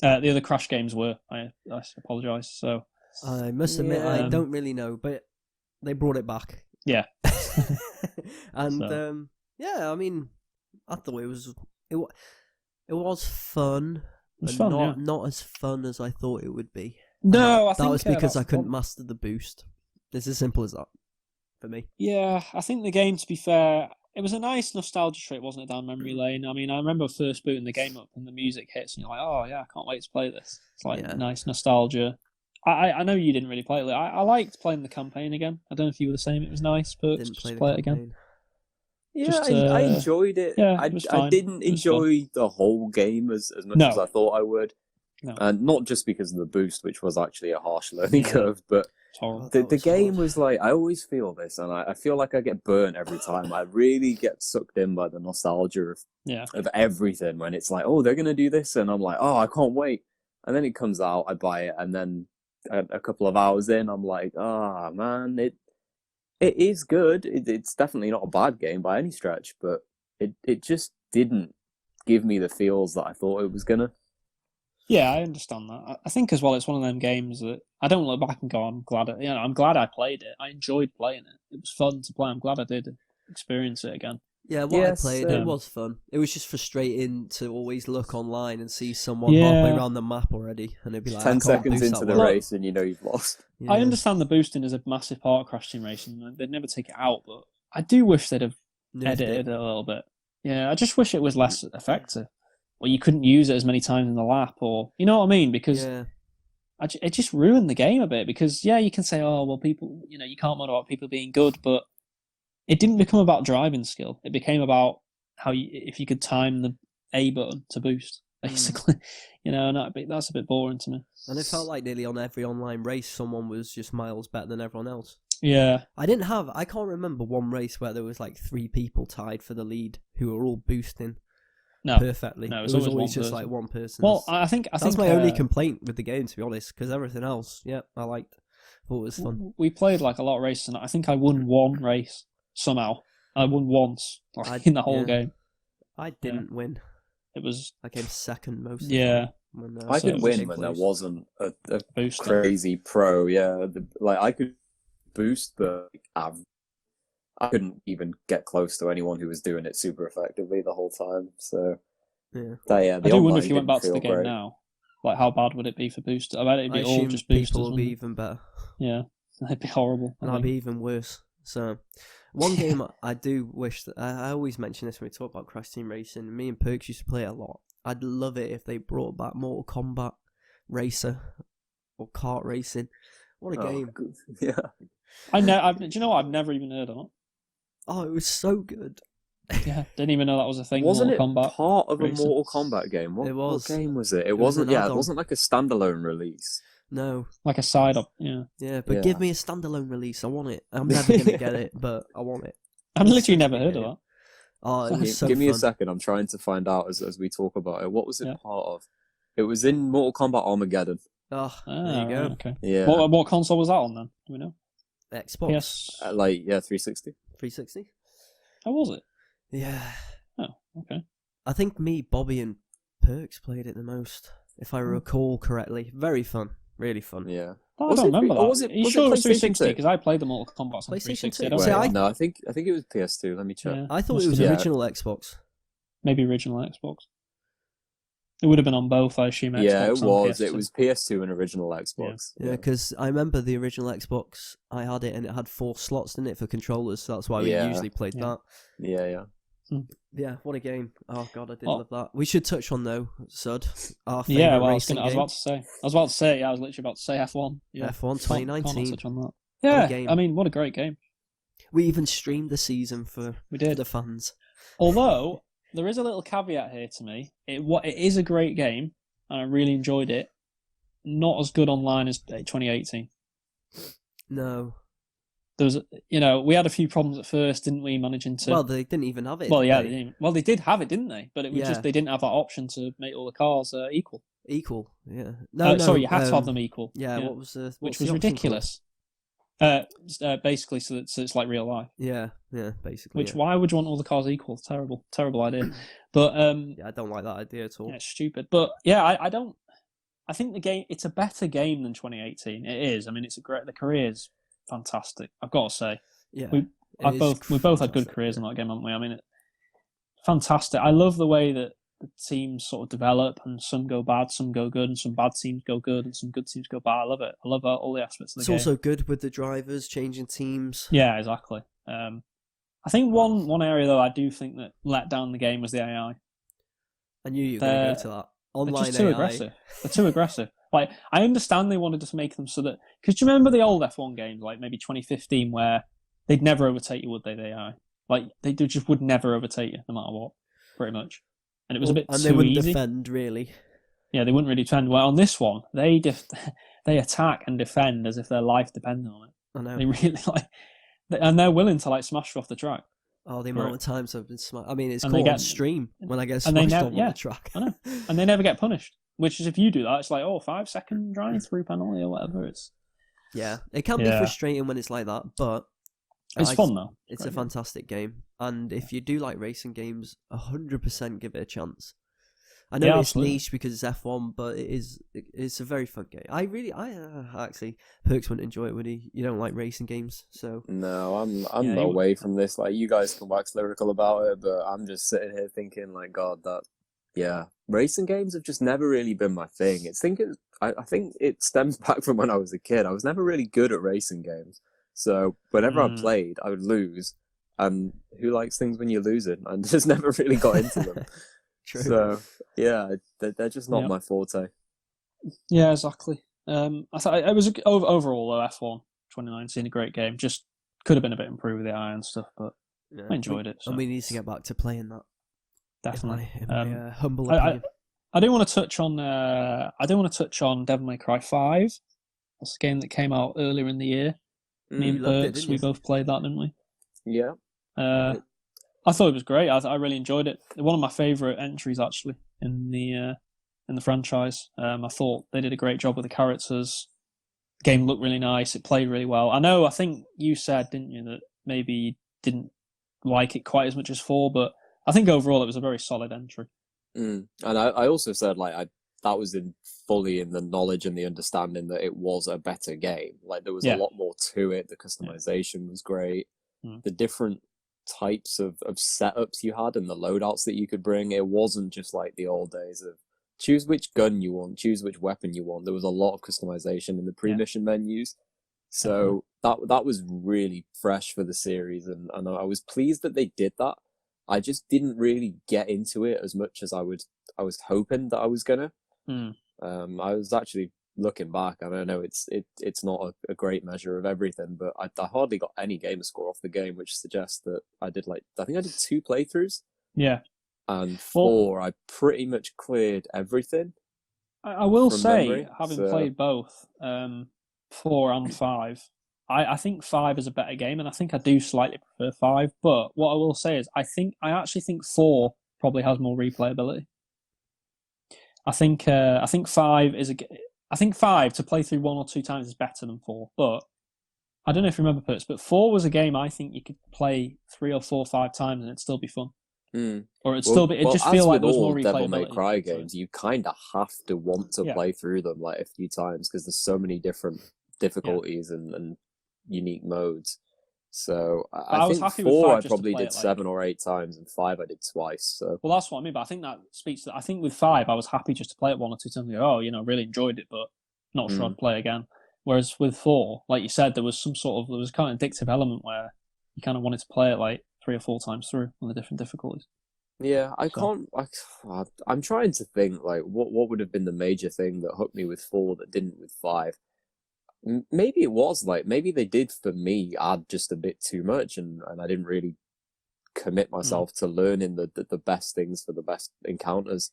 The other Crash games were. I apologise. So I must admit, I don't really know, but they brought it back. Yeah. And I mean, I thought it was fun. It was fun, not as fun as I thought it would be. No, I think that was because I couldn't master the boost. It's as simple as that for me. Yeah, I think the game, to be fair, it was a nice nostalgia trip, wasn't it, down memory lane? I mean, I remember first booting the game up and the music hits, and you're like, oh yeah, I can't wait to play this. It's like nice nostalgia. I know you didn't really play it. I liked playing the campaign again. I don't know if you were the same. It was nice, but just play it again. Yeah, I enjoyed it. Yeah, I didn't enjoy the whole game as much as I thought I would. No. And not just because of the boost, which was actually a harsh learning curve, but the game was like, I always feel this, and I feel like I get burnt every time. I really get sucked in by the nostalgia of everything when it's like, oh, they're going to do this, and I'm like, oh, I can't wait. And then it comes out, I buy it, and then a couple of hours in, I'm like, man, it is good. It's definitely not a bad game by any stretch, but it just didn't give me the feels that I thought it was going to. Yeah, I understand that. I think as well, it's one of them games that I don't look back and go, I'm glad I played it. I enjoyed playing it. It was fun to play. I'm glad I did experience it again. Yeah, I played, it was fun. It was just frustrating to always look online and see someone halfway around the map already, and it'd be like 10 seconds into the race and you've lost. Yeah. I understand the boosting is a massive part of Crash Team Racing. They'd never take it out, but I do wish they'd have edited it a little bit. Yeah, I just wish it was less effective. Or you couldn't use it as many times in the lap, or you know what I mean? Because it just ruined the game a bit. Because you can say, oh well, people, you can't moan about people being good, but it didn't become about driving skill. It became about if you could time the A button to boost, basically. And that's a bit boring to me. And it felt like nearly on every online race, someone was just miles better than everyone else. Yeah, I can't remember one race where there was like 3 people tied for the lead who were all boosting. Perfectly. No, it was always just like one person. Well, I think that's my only complaint with the game, to be honest, because everything else, I liked. Thought it was fun. We played like a lot of races, and I think I won one race somehow. I won once in the whole game. I didn't win. I came second most. Of the time I could win when there wasn't a crazy pro. Yeah, I could boost, but I couldn't even get close to anyone who was doing it super effectively the whole time. So, I do wonder if you went back to the game now, like how bad would it be for boost? I bet it'd be all just boosters. People would be even better. Yeah, it'd be horrible. And I'd be even worse. So, one game I do wish that I always mention this when we talk about Crash Team Racing. Me and Perks used to play it a lot. I'd love it if they brought back Mortal Kombat Racer or kart racing. What a game! Good. Yeah, do you know what? I've never even heard of it. Oh, it was so good. Yeah, didn't even know that was a thing. Wasn't Mortal it Kombat part of Racing. a Mortal Kombat game? What game was it? It wasn't. It wasn't like a standalone release. No, like a side up. Yeah. Yeah, but give me a standalone release. I want it. I'm never gonna get it, but I want it. I've literally never heard of that. Oh, it was so give me fun. a second. I'm trying to find out as we talk about it. What was it part of? It was in Mortal Kombat Armageddon. Oh, there you go. Right, okay. Yeah. What console was that on then? Do we know? Xbox. Yes. 360. 360. How was it? Yeah. Oh. Okay. I think me, Bobby, and Perks played it the most, if I recall correctly. Very fun, really fun. Yeah. I don't remember that. Was it, Are you was sure it it was PlayStation 360? 2? Because I played the Mortal Kombat on PlayStation 360. 2. I See, don't No, I think it was PS2. Let me check. Yeah. I thought Must it was have been. original Xbox. Maybe original Xbox. It would have been on both, I assume. Xbox Yeah, it and was. PS2. It was PS2 and original Xbox. Yeah, because I remember the original Xbox, I had it and it had 4 slots in it for controllers, so that's why we Yeah. usually played Yeah. that. Yeah. Yeah, what a game. Oh, God, I did Well- love that. We should touch on, though, Sud, our favourite Yeah, well, I was racing about to say. I was literally about to say F1. Yeah. F1 Can't not 2019. touch on that. What a Yeah, game. I mean, what a great game. We even streamed the season for We did. the fans. Although, there is a little caveat here to me. It is a great game, and I really enjoyed it. Not as good online as 2018. No. There was, we had a few problems at first, didn't we? Managing to. Well, they didn't even have it. Well, did yeah, they? they didn't. Well, they did have it, didn't they? But it was Yeah. just they didn't have that option to make all the cars equal. Equal, yeah. No, Sorry, you had to have them equal. Yeah, what was which the was option ridiculous. Basically, so it's like real life. called? Yeah, basically. Which why would you want all the cars equal? Terrible idea. But Yeah, I don't like that idea at all. yeah, it's stupid. But yeah, I don't. I think the game. It's a better game than 2018. It is. I mean, it's a great. The career is fantastic. I've got to say. Yeah, We both had good fantastic, careers yeah. in that game, haven't we? I mean, fantastic. I love the way that the teams sort of develop, and some go bad, some go good, and some bad teams go good, and some good teams go bad. I love it. I love all the aspects of the It's game. also good with the drivers changing teams. Yeah, exactly. I think one area though I do think that let down the game was the AI. I knew you were going to go to that. They're Online just too AI. aggressive. They're too aggressive. Like, I understand they wanted to make them so that, because do you remember the old F1 games, like maybe 2015, where they'd never overtake you, would they? The AI, like they just would never overtake you, no matter what, pretty much. And it was a bit and too they wouldn't easy. defend really. Yeah, they wouldn't really defend. Well, on this one, they attack and defend as if their life depended on it. I know. They really and they're willing to smash you off the track. Oh, the amount of times I've been smashed. I mean, it's And called they on get- stream when I get and they smashed never- on yeah. the track. I know. And they never get punished. Which is, if you do that, it's like, 5-second drive-through penalty or whatever. It's Yeah, it can be Yeah. frustrating when it's like that, but it's fun though. It's a Great. fantastic game, and if you do like racing games, 100% give it a chance. I know Yeah, it's absolutely. niche because it's F1, but it's a very fun game. I actually, Perks wouldn't enjoy it, would he? You don't like racing games, so No, I'm Yeah, you- away from this. Like, you guys can wax lyrical about it, but I'm just sitting here thinking, like, God, racing games have just never really been my thing. I think it stems back from when I was a kid. I was never really good at racing games, so whenever I played, I would lose. And who likes things when you're losing? I just never really got into them. true. So yeah, they're just not Yep. my forte. Yeah, exactly. I thought it was overall though, F1 2019 a great game. Just could have been a bit improved with the AI and stuff, but Yeah. I enjoyed it. So And we need to get back to playing that. definitely. In my humble I opinion. do want to touch on Devil May Cry 5. That's a game that came out earlier in the year. Me You and loved it, Perks, didn't we you? both played that, didn't we? Yeah. I thought it was great. I really enjoyed it. One of my favourite entries, actually, in the franchise. I thought they did a great job with the characters. The game looked really nice. It played really well. I think you said, didn't you, that maybe you didn't like it quite as much as 4, but I think overall it was a very solid entry. And I also said, like, that was fully in the knowledge and the understanding that it was a better game. Like, there was a lot more to it. The customization was great. The different types of setups you had and the loadouts that you could bring, it wasn't just like the old days of choose which gun you want, choose which weapon you want. There was a lot of customization in the pre-mission menus. So that was really fresh for the series, and I was pleased that they did that. I just didn't really get into it as much as I was hoping that I was gonna. I was actually looking back, and I know it's not a great measure of everything, but I hardly got any gamer score off the game, which suggests that I think I did 2 playthroughs. Yeah. And 4, I pretty much cleared everything. I will from say, memory, having so- played both 4 and 5, I think 5 is a better game, and I think I do slightly prefer 5. But what I will say is, I actually think 4 probably has more replayability. I think 5 is I think 5 to play through 1 or 2 times is better than 4. But I don't know if you remember, Perts, but 4 was a game I think you could play 3 or 4 or 5 times and it'd still be fun. Or it'd still be. It just feel like there was more replayability. Devil May Cry games, you kind of have to want to play through them like a few times because there's so many different difficulties and unique modes. So I think 4 I probably did 7 or 8 times, and 5 I did twice. So well, that's what I mean. But I think that speaks to. I think with 5 I was happy just to play it 1 or 2 times. And go, oh, really enjoyed it, but not sure I'd play again. Whereas with 4, like you said, there was kind of addictive element where you kind of wanted to play it like 3 or 4 times through on the different difficulties. Yeah, I'm trying to think like what would have been the major thing that hooked me with 4 that didn't with 5. Maybe it was like maybe they did for me add just a bit too much, and I didn't really commit myself to learning the best things for the best encounters.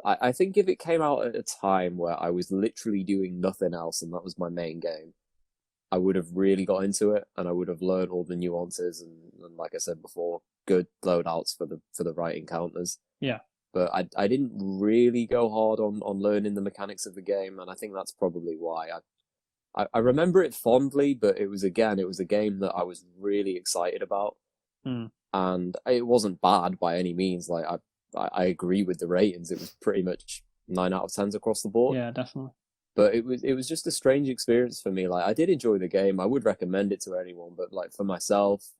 I think if it came out at a time where I was literally doing nothing else and that was my main game, I would have really got into it, and I would have learned all the nuances and like I said before, good loadouts for the right encounters. Yeah. But I didn't really go hard on learning the mechanics of the game, and I think that's probably why. I remember it fondly, but it was a game that I was really excited about. And it wasn't bad by any means. Like I agree with the ratings. It was pretty much 9 out of 10s across the board. Yeah, definitely. But it was just a strange experience for me. Like I did enjoy the game. I would recommend it to anyone, but like for myself,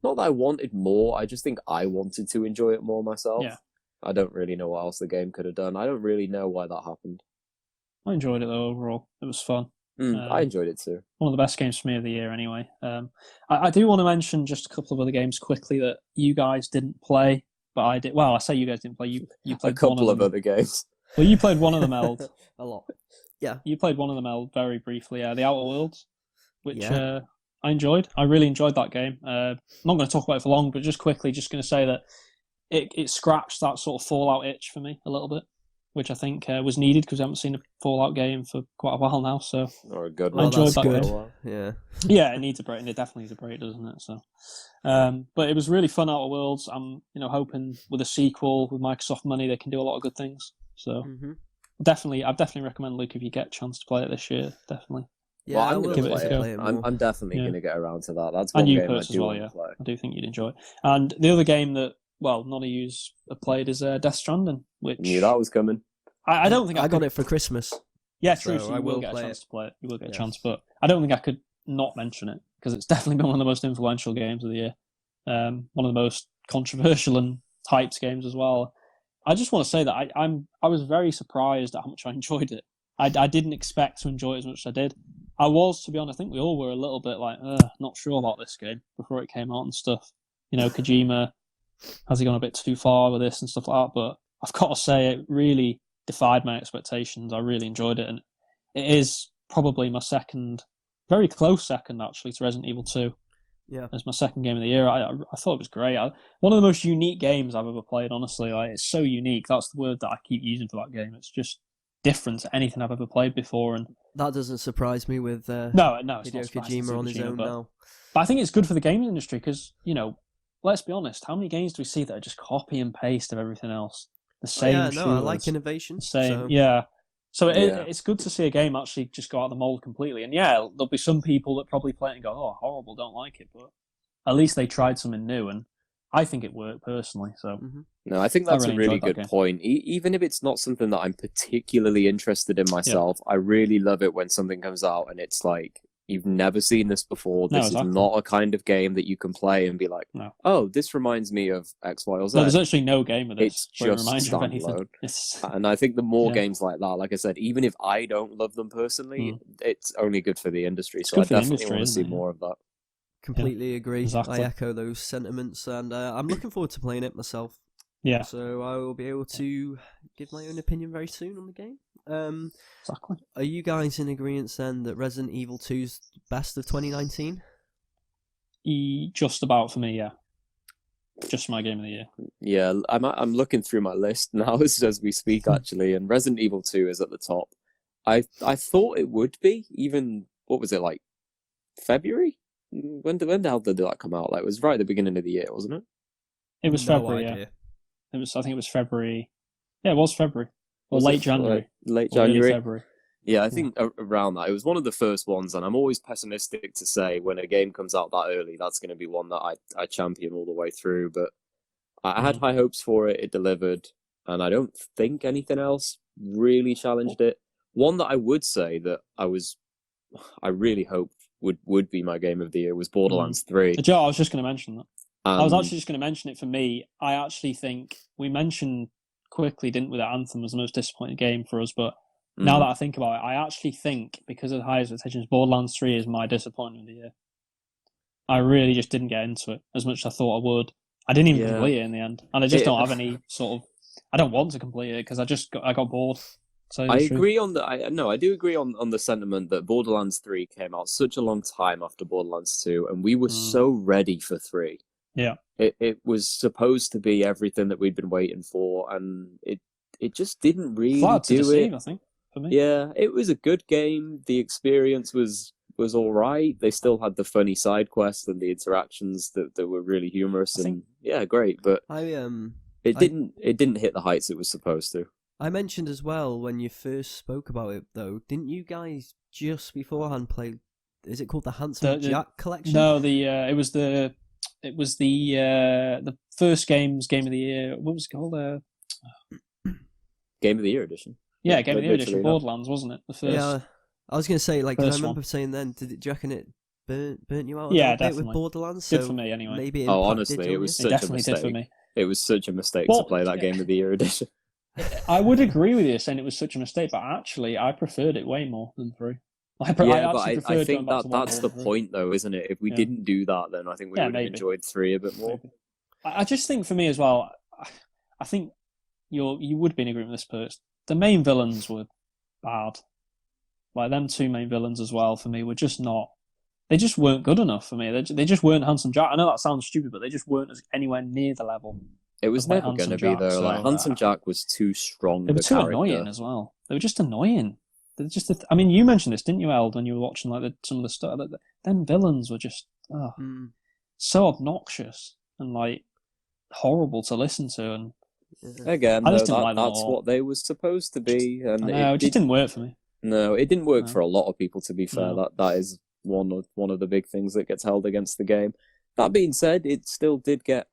not that I wanted more. I just think I wanted to enjoy it more myself. Yeah. I don't really know what else the game could have done. I don't really know why that happened. I enjoyed it though overall. It was fun. I enjoyed it too. One of the best games for me of the year anyway. I do want to mention just a couple of other games quickly that you guys didn't play, but I did. Well, I say you guys didn't play. You played a couple of other games. Well, you played one of them, Eld. A lot. Yeah. You played one of them, Eld, very briefly. The Outer Worlds, which I enjoyed. I really enjoyed that game. I'm not going to talk about it for long, but just quickly, just going to say that it scratched that sort of Fallout itch for me a little bit, which I think was needed because I haven't seen a Fallout game for quite a while now. So or a good one. I enjoyed that good. game. Yeah. Yeah, it needs a break, and it definitely needs a break, doesn't it? So, but it was really fun. Outer Worlds. I'm hoping with a sequel with Microsoft money they can do a lot of good things. So I'd definitely recommend Luke if you get a chance to play it this year. Definitely. Yeah, well, I'm going to play it. I'm definitely going to get around to that. That's one and you game I as do well, want to play. I do think you'd enjoy it. And the other game that none of you's played is Death Stranding, which knew that was coming. I don't think I got it for Christmas. Yeah, true. So you I will will get a play chance to play it. You will get a Yes. chance, but I don't think I could not mention it because it's definitely been one of the most influential games of the year. One of the most controversial and hyped games as well. I just want to say that I was very surprised at how much I enjoyed it. I didn't expect to enjoy it as much as I did. I was, to be honest, I think we all were a little bit like, not sure about this game before it came out and stuff. Kojima, has he gone a bit too far with this and stuff like that? But I've got to say, it really defied my expectations. I really enjoyed it, and it is probably my second, very close second actually, to Resident Evil 2. Yeah, as my second game of the year. I thought it was great. One of the most unique games I've ever played. Honestly, it's so unique. That's the word that I keep using for that game. It's just different to anything I've ever played before, and that doesn't surprise me with no, it's Hideo not Kojima on his own now. But I think it's good for the games industry because let's be honest, how many games do we see that are just copy and paste of everything else? The same. I like innovation. Same, so. yeah. So it's good to see a game actually just go out of the mold completely. And yeah, there'll be some people that probably play it and go, "Oh, horrible, don't like it," but at least they tried something new, and I think it worked personally. So no, I think that's a really good point. Even if it's not something that I'm particularly interested in myself, I really love it when something comes out and it's like, you've never seen this before. This is not a kind of game that you can play and be like, oh, this reminds me of X, Y, or Z. No, there's actually no game of this. It's just standalone. And I think the more games like that, like I said, even if I don't love them personally, it's only good for the industry. So I definitely want to see more of that. Completely agree. Exactly. I echo those sentiments, and I'm looking forward to playing it myself. Yeah. So I will be able to give my own opinion very soon on the game. Exactly. Are you guys in agreement then that Resident Evil 2's best of 2019? Just about for me, yeah. Just my game of the year. Yeah, I'm looking through my list now as we speak, actually, and Resident Evil 2 is at the top. I thought it would be, even, what was it, like, February? When the hell did that come out? Like, it was right at the beginning of the year, wasn't it? It was February, yeah. I think it was February. Yeah, it was February. Or late January. Late January. February. Yeah, I think around that. It was one of the first ones, and I'm always pessimistic to say when a game comes out that early, that's going to be one that I champion all the way through. But I had high hopes for it. It delivered, and I don't think anything else really challenged it. One that I would say that I really hoped would be my game of the year was Borderlands 3. Joe, I was just going to mention that. I was actually just going to mention it for me. I actually think we mentioned quickly, didn't we, that Anthem was the most disappointing game for us, but now that I think about it, I actually think, because of the high expectations, Borderlands 3 is my disappointment of the year. I really just didn't get into it as much as I thought I would. I didn't even complete it in the end. And I just don't have any sort of... I don't want to complete it because I got bored. So I agree on the... I do agree on the sentiment that Borderlands 3 came out such a long time after Borderlands 2, and we were so ready for 3. Yeah. It was supposed to be everything that we'd been waiting for, and it just didn't really Flat to do deceive, it. I think. For me. Yeah, it was a good game. The experience was all right. They still had the funny side quests and the interactions that were really humorous great. But it didn't hit the heights it was supposed to. I mentioned as well when you first spoke about it, though. Didn't you guys just beforehand play? Is it called the Handsome Jack collection? No, it was the first game of the year. What was it called? Game of the Year edition. Yeah, Game of the Year edition. Borderlands, wasn't it? The first. Yeah, I was going to say, like, I remember one. saying then, do you reckon it burnt you out a Yeah, little bit definitely. with Borderlands? Did for me anyway. Maybe honestly, it was such a definitely mistake. did for me. It was such a mistake to play that Game of the Year edition. I would agree with you saying it was such a mistake, but actually, I preferred it way more than 3. I think that's the point, though, isn't it? If we didn't do that, then I think we would have enjoyed 3 a bit more. Maybe. I just think for me as well, I think you would be in agreement with this first. The main villains were bad. Like, them 2 main villains as well, for me, were just not... They just weren't good enough for me. They just weren't Handsome Jack. I know that sounds stupid, but they just weren't anywhere near the level. It was never going to be, though. Like, Handsome Jack was too strong. They were too annoying as well. They were just annoying. I mean, you mentioned this, didn't you, Eld, when you were watching like some of the stuff? Them villains were just so obnoxious and like horrible to listen to. And again, that's what they were supposed to be. And it just didn't work for me. No, it didn't work for a lot of people. To be fair, that is one of the big things that gets held against the game. That being said, it still did get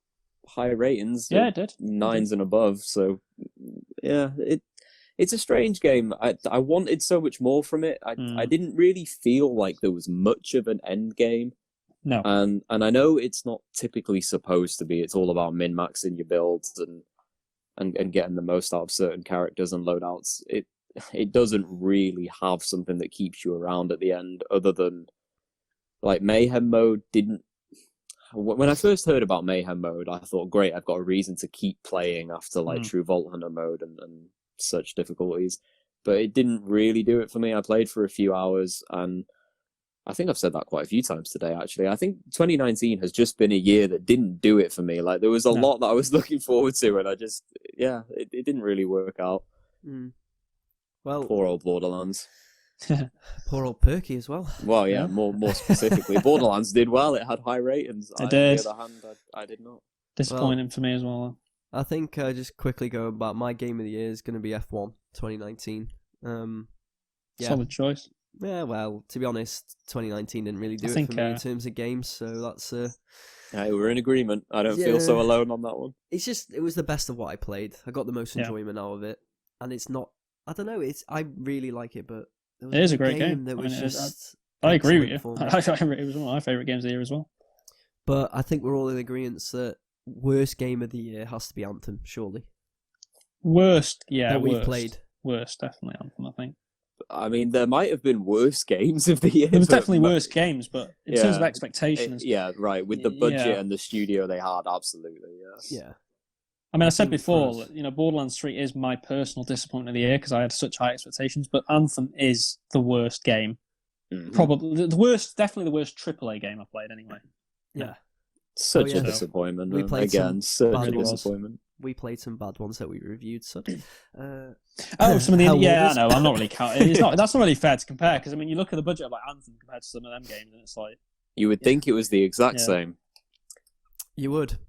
high ratings. Yeah, it did. 9s and above. So yeah, it's a strange game. I wanted so much more from it. I didn't really feel like there was much of an end game. No. And I know it's not typically supposed to be. It's all about min-maxing your builds and getting the most out of certain characters and loadouts. It doesn't really have something that keeps you around at the end, other than like Mayhem mode didn't. When I first heard about Mayhem mode, I thought, great, I've got a reason to keep playing after like True Vault Hunter mode and such difficulties. But it didn't really do it for me. I played for a few hours, and I think I've said that quite a few times today, actually. I think 2019 has just been a year that didn't do it for me. Like, there was a lot that I was looking forward to, and I just, it didn't really work out. Well, poor old Borderlands. Poor old Perky as well. Well, yeah, more specifically. Borderlands did well. It had high ratings. It did. On the other hand, I did not. Disappointing for me as well. I think just quickly go about my game of the year is going to be F1 2019. Solid choice. Yeah, well, to be honest, 2019 didn't really do it for me in terms of games, so that's... we're in agreement. I don't feel so alone on that one. It was the best of what I played. I got the most enjoyment out of it, and it's not... I don't know, I really like it, but... It is a great game. That was just... I agree with you. It was one of my favourite games of the year as well. But I think we're all in agreement that worst game of the year has to be Anthem, surely. Worst, yeah. That we've played. Worst, definitely Anthem, I think. I mean, there might have been worse games of the year. There was definitely worse games, but in terms of expectations... right. With the budget and the studio they had, absolutely, Yeah. I mean, I said before, Borderlands 3 is my personal disappointment of the year because I had such high expectations, but Anthem is the worst game. Mm-hmm. Probably definitely the worst AAA game I've played anyway. Yeah. Such a disappointment. We played such a disappointment. We played some bad ones that we reviewed. So, some of the I know. I'm not really counting. That's not really fair to compare because I mean, you look at the budget of like Anthem compared to some of them games, and it's like you would think it was the exact same. You would.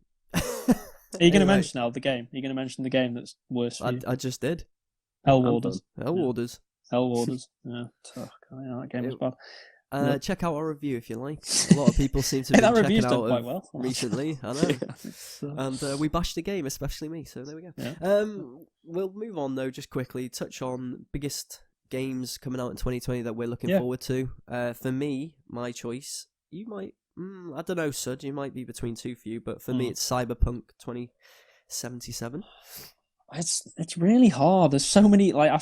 Are you going to mention now the game? Are you going to mention the game that's worse for you? I just did. Hellwarders. Hellwarders. Hell Warders. Yeah, that game was bad. Check out our review if you like. A lot of people seem to Hey, be that checking review's out done quite well recently. I know. And we bashed the game, especially me. So there we go. Yeah. We'll move on though, just quickly touch on biggest games coming out in 2020 that we're looking forward to. For me, my choice. You might. I don't know, Sud. You might be between two for you, but for me, it's Cyberpunk 2077. It's really hard. There's so many. Like I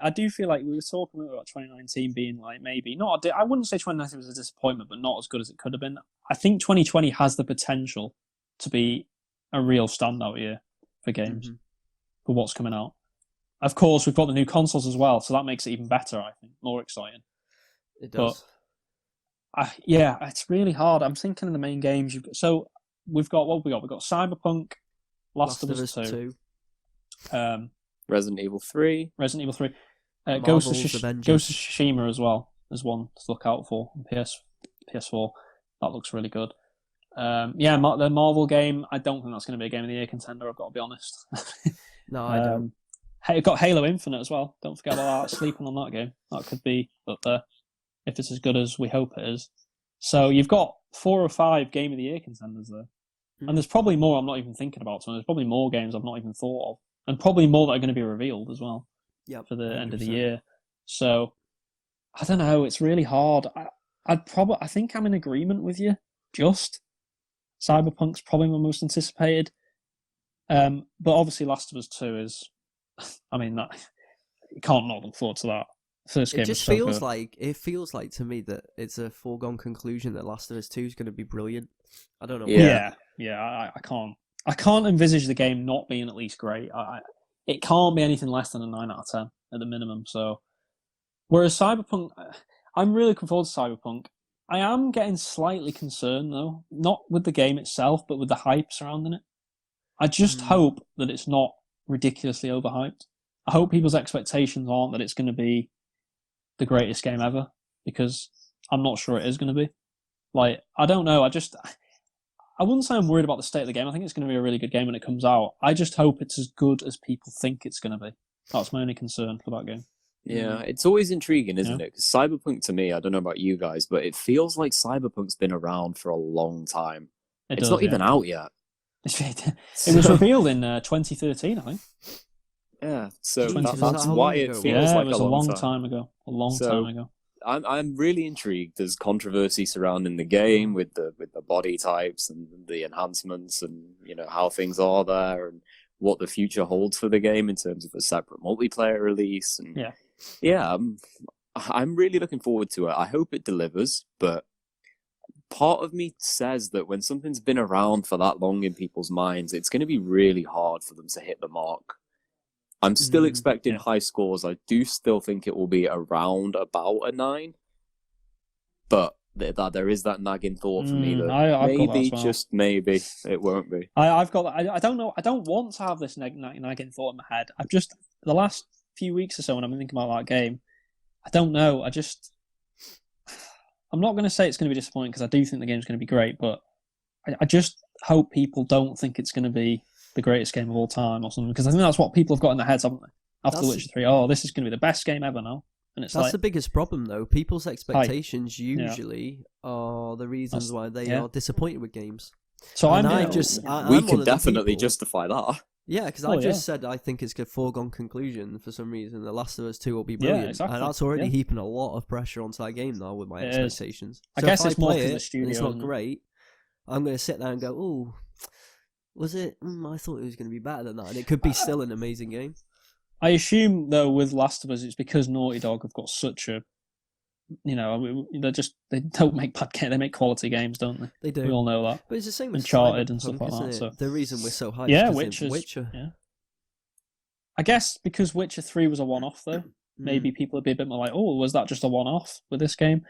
do feel like we were talking about 2019 being like maybe not. I wouldn't say 2019 was a disappointment, but not as good as it could have been. I think 2020 has the potential to be a real standout year for games for what's coming out. Of course, we've got the new consoles as well, so that makes it even better. I think more exciting. It does. But, it's really hard. I'm thinking of the main games. We've got what we got. We've got Cyberpunk, Last of Us 2. Resident Evil 3. Ghost of Tsushima as well as one to look out for on PS4. That looks really good. The Marvel game, I don't think that's going to be a Game of the Year contender, I've got to be honest. No, I don't. We've got Halo Infinite as well. Don't forget about that. Sleeping on that game. That could be up there if it's as good as we hope it is. So you've got 4 or 5 Game of the Year contenders there. And there's probably more I'm not even thinking about. So there's probably more games I've not even thought of. And probably more that are going to be revealed as well for the 100%. End of the year. So, I don't know. It's really hard. I think I'm in agreement with you. Just Cyberpunk's probably my most anticipated. But obviously Last of Us 2 is... I mean, you can't not look forward to that. First game it just feels like to me that it's a foregone conclusion that Last of Us 2 is going to be brilliant. I don't know. I can't envisage the game not being at least great. It can't be anything less than a 9 out of 10 at the minimum. So, whereas Cyberpunk, I'm really looking forward to Cyberpunk. I am getting slightly concerned though, not with the game itself, but with the hype surrounding it. I just hope that it's not ridiculously overhyped. I hope people's expectations aren't that it's going to be the greatest game ever, because I'm not sure it is going to be. Like, I don't know. I wouldn't say I'm worried about the state of the game. I think it's going to be a really good game when it comes out. I just hope it's as good as people think it's going to be. That's my only concern for that game. Yeah, it's always intriguing, isn't it? Because Cyberpunk, to me, I don't know about you guys, but it feels like Cyberpunk's been around for a long time. It's not even out yet. It was revealed in 2013, I think. Yeah, so that's why it feels like it was a long time ago. A long time ago. I'm really intrigued. There's controversy surrounding the game with the body types and the enhancements, and how things are there, and what the future holds for the game in terms of a separate multiplayer release. And I'm really looking forward to it. I hope it delivers, but part of me says that when something's been around for that long in people's minds, it's going to be really hard for them to hit the mark. I'm still expecting high scores. I do still think it will be around about a 9. But there is that nagging thought for me that maybe, just maybe, it won't be. I've got. I don't know. I don't want to have this nagging thought in my head. I've just, the last few weeks or so when I'm thinking about that game, I don't know. I'm not going to say it's going to be disappointing, because I do think the game's going to be great, but I just hope people don't think it's going to be the greatest game of all time or something, because I think that's what people have got in their heads, haven't they? After The Witcher 3, this is going to be the best game ever now. And that's the biggest problem, though. People's expectations usually are the reasons why they are disappointed with games. So we can definitely justify that. Yeah, because I just said I think it's a foregone conclusion for some reason. The Last of Us 2 will be brilliant. Yeah, exactly. And that's already heaping a lot of pressure onto that game now with my expectations. I guess it's more because the studio. It's not great. I'm going to sit there and go, "Oh, was it? I thought it was going to be better than that." And it could be still an amazing game. I assume, though, with Last of Us, it's because Naughty Dog have got such a... they don't make bad games. They make quality games, don't they? They do. We all know that. But it's the same with Uncharted and stuff like that. So. The reason we're so hyped is Witcher. Yeah. I guess because Witcher 3 was a one-off, though, maybe people would be a bit more like, oh, was that just a one-off with this game?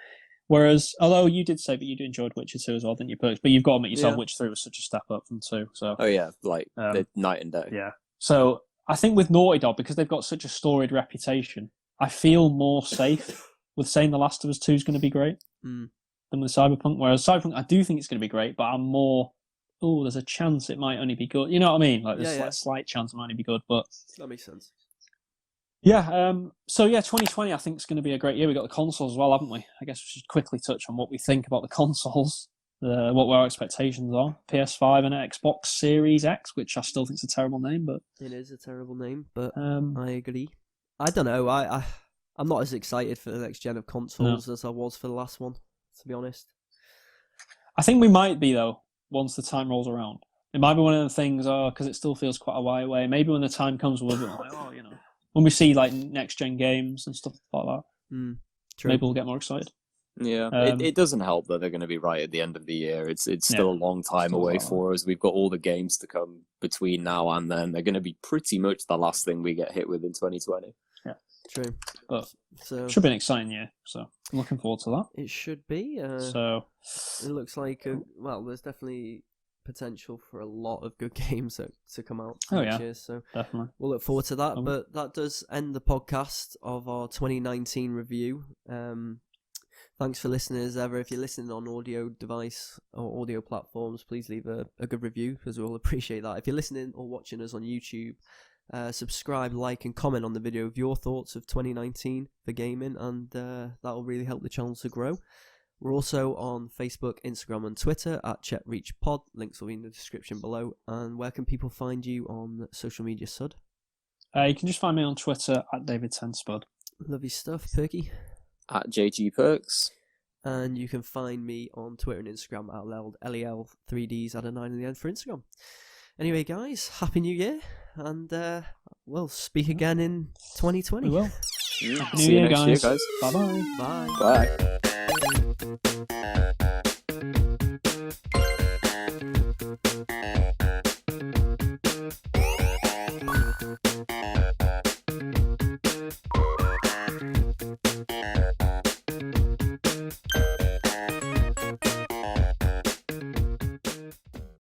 Whereas, although you did say that you enjoyed Witcher 2 as well, didn't you, Perks? But you've got to admit yourself, Witcher 3 was such a step up from 2. So. Oh, yeah, the night and day. Yeah. So, I think with Naughty Dog, because they've got such a storied reputation, I feel more safe with saying The Last of Us 2 is going to be great than with Cyberpunk. Whereas Cyberpunk, I do think it's going to be great, but I'm more, there's a chance it might only be good. You know what I mean? Like, there's a slight chance it might only be good, but... That makes sense. Yeah. So yeah, 2020 I think is going to be a great year. We got the consoles as well, haven't we? I guess we should quickly touch on what we think about the consoles. What our expectations are. PS5 and Xbox Series X, which I still think is a terrible name, but it is a terrible name. But I agree. I don't know. I'm not as excited for the next gen of consoles as I was for the last one, to be honest. I think we might be though once the time rolls around. It might be one of the things, because it still feels quite a while away. Maybe when the time comes, we'll be like, when we see like next gen games and stuff like that, maybe we'll get more excited. Yeah, it doesn't help that they're going to be right at the end of the year. It's still a long time away for us. We've got all the games to come between now and then. They're going to be pretty much the last thing we get hit with in 2020. Yeah, true. But should be an exciting year. So I'm looking forward to that. It should be. So it looks like there's definitely potential for a lot of good games to come out next year. So definitely we'll look forward to that. But that does end the podcast of our 2019 review. Thanks for listening as ever. If you're listening on audio device or audio platforms, please leave a good review because we'll appreciate that. If you're listening or watching us on YouTube, subscribe, like, and comment on the video of your thoughts of 2019 for gaming, and that will really help the channel to grow. We're also on Facebook, Instagram, and Twitter at ChetReachPod. Links will be in the description below. And where can people find you on social media, Sud? You can just find me on Twitter at David10Spud. Lovely stuff, Perky. At JG Perks. And you can find me on Twitter and Instagram at LEL3Ds at a 9 in the end for Instagram. Anyway, guys, Happy New Year, and we'll speak again in 2020. We will. See you next year, guys. Bye-bye. Bye. Bye.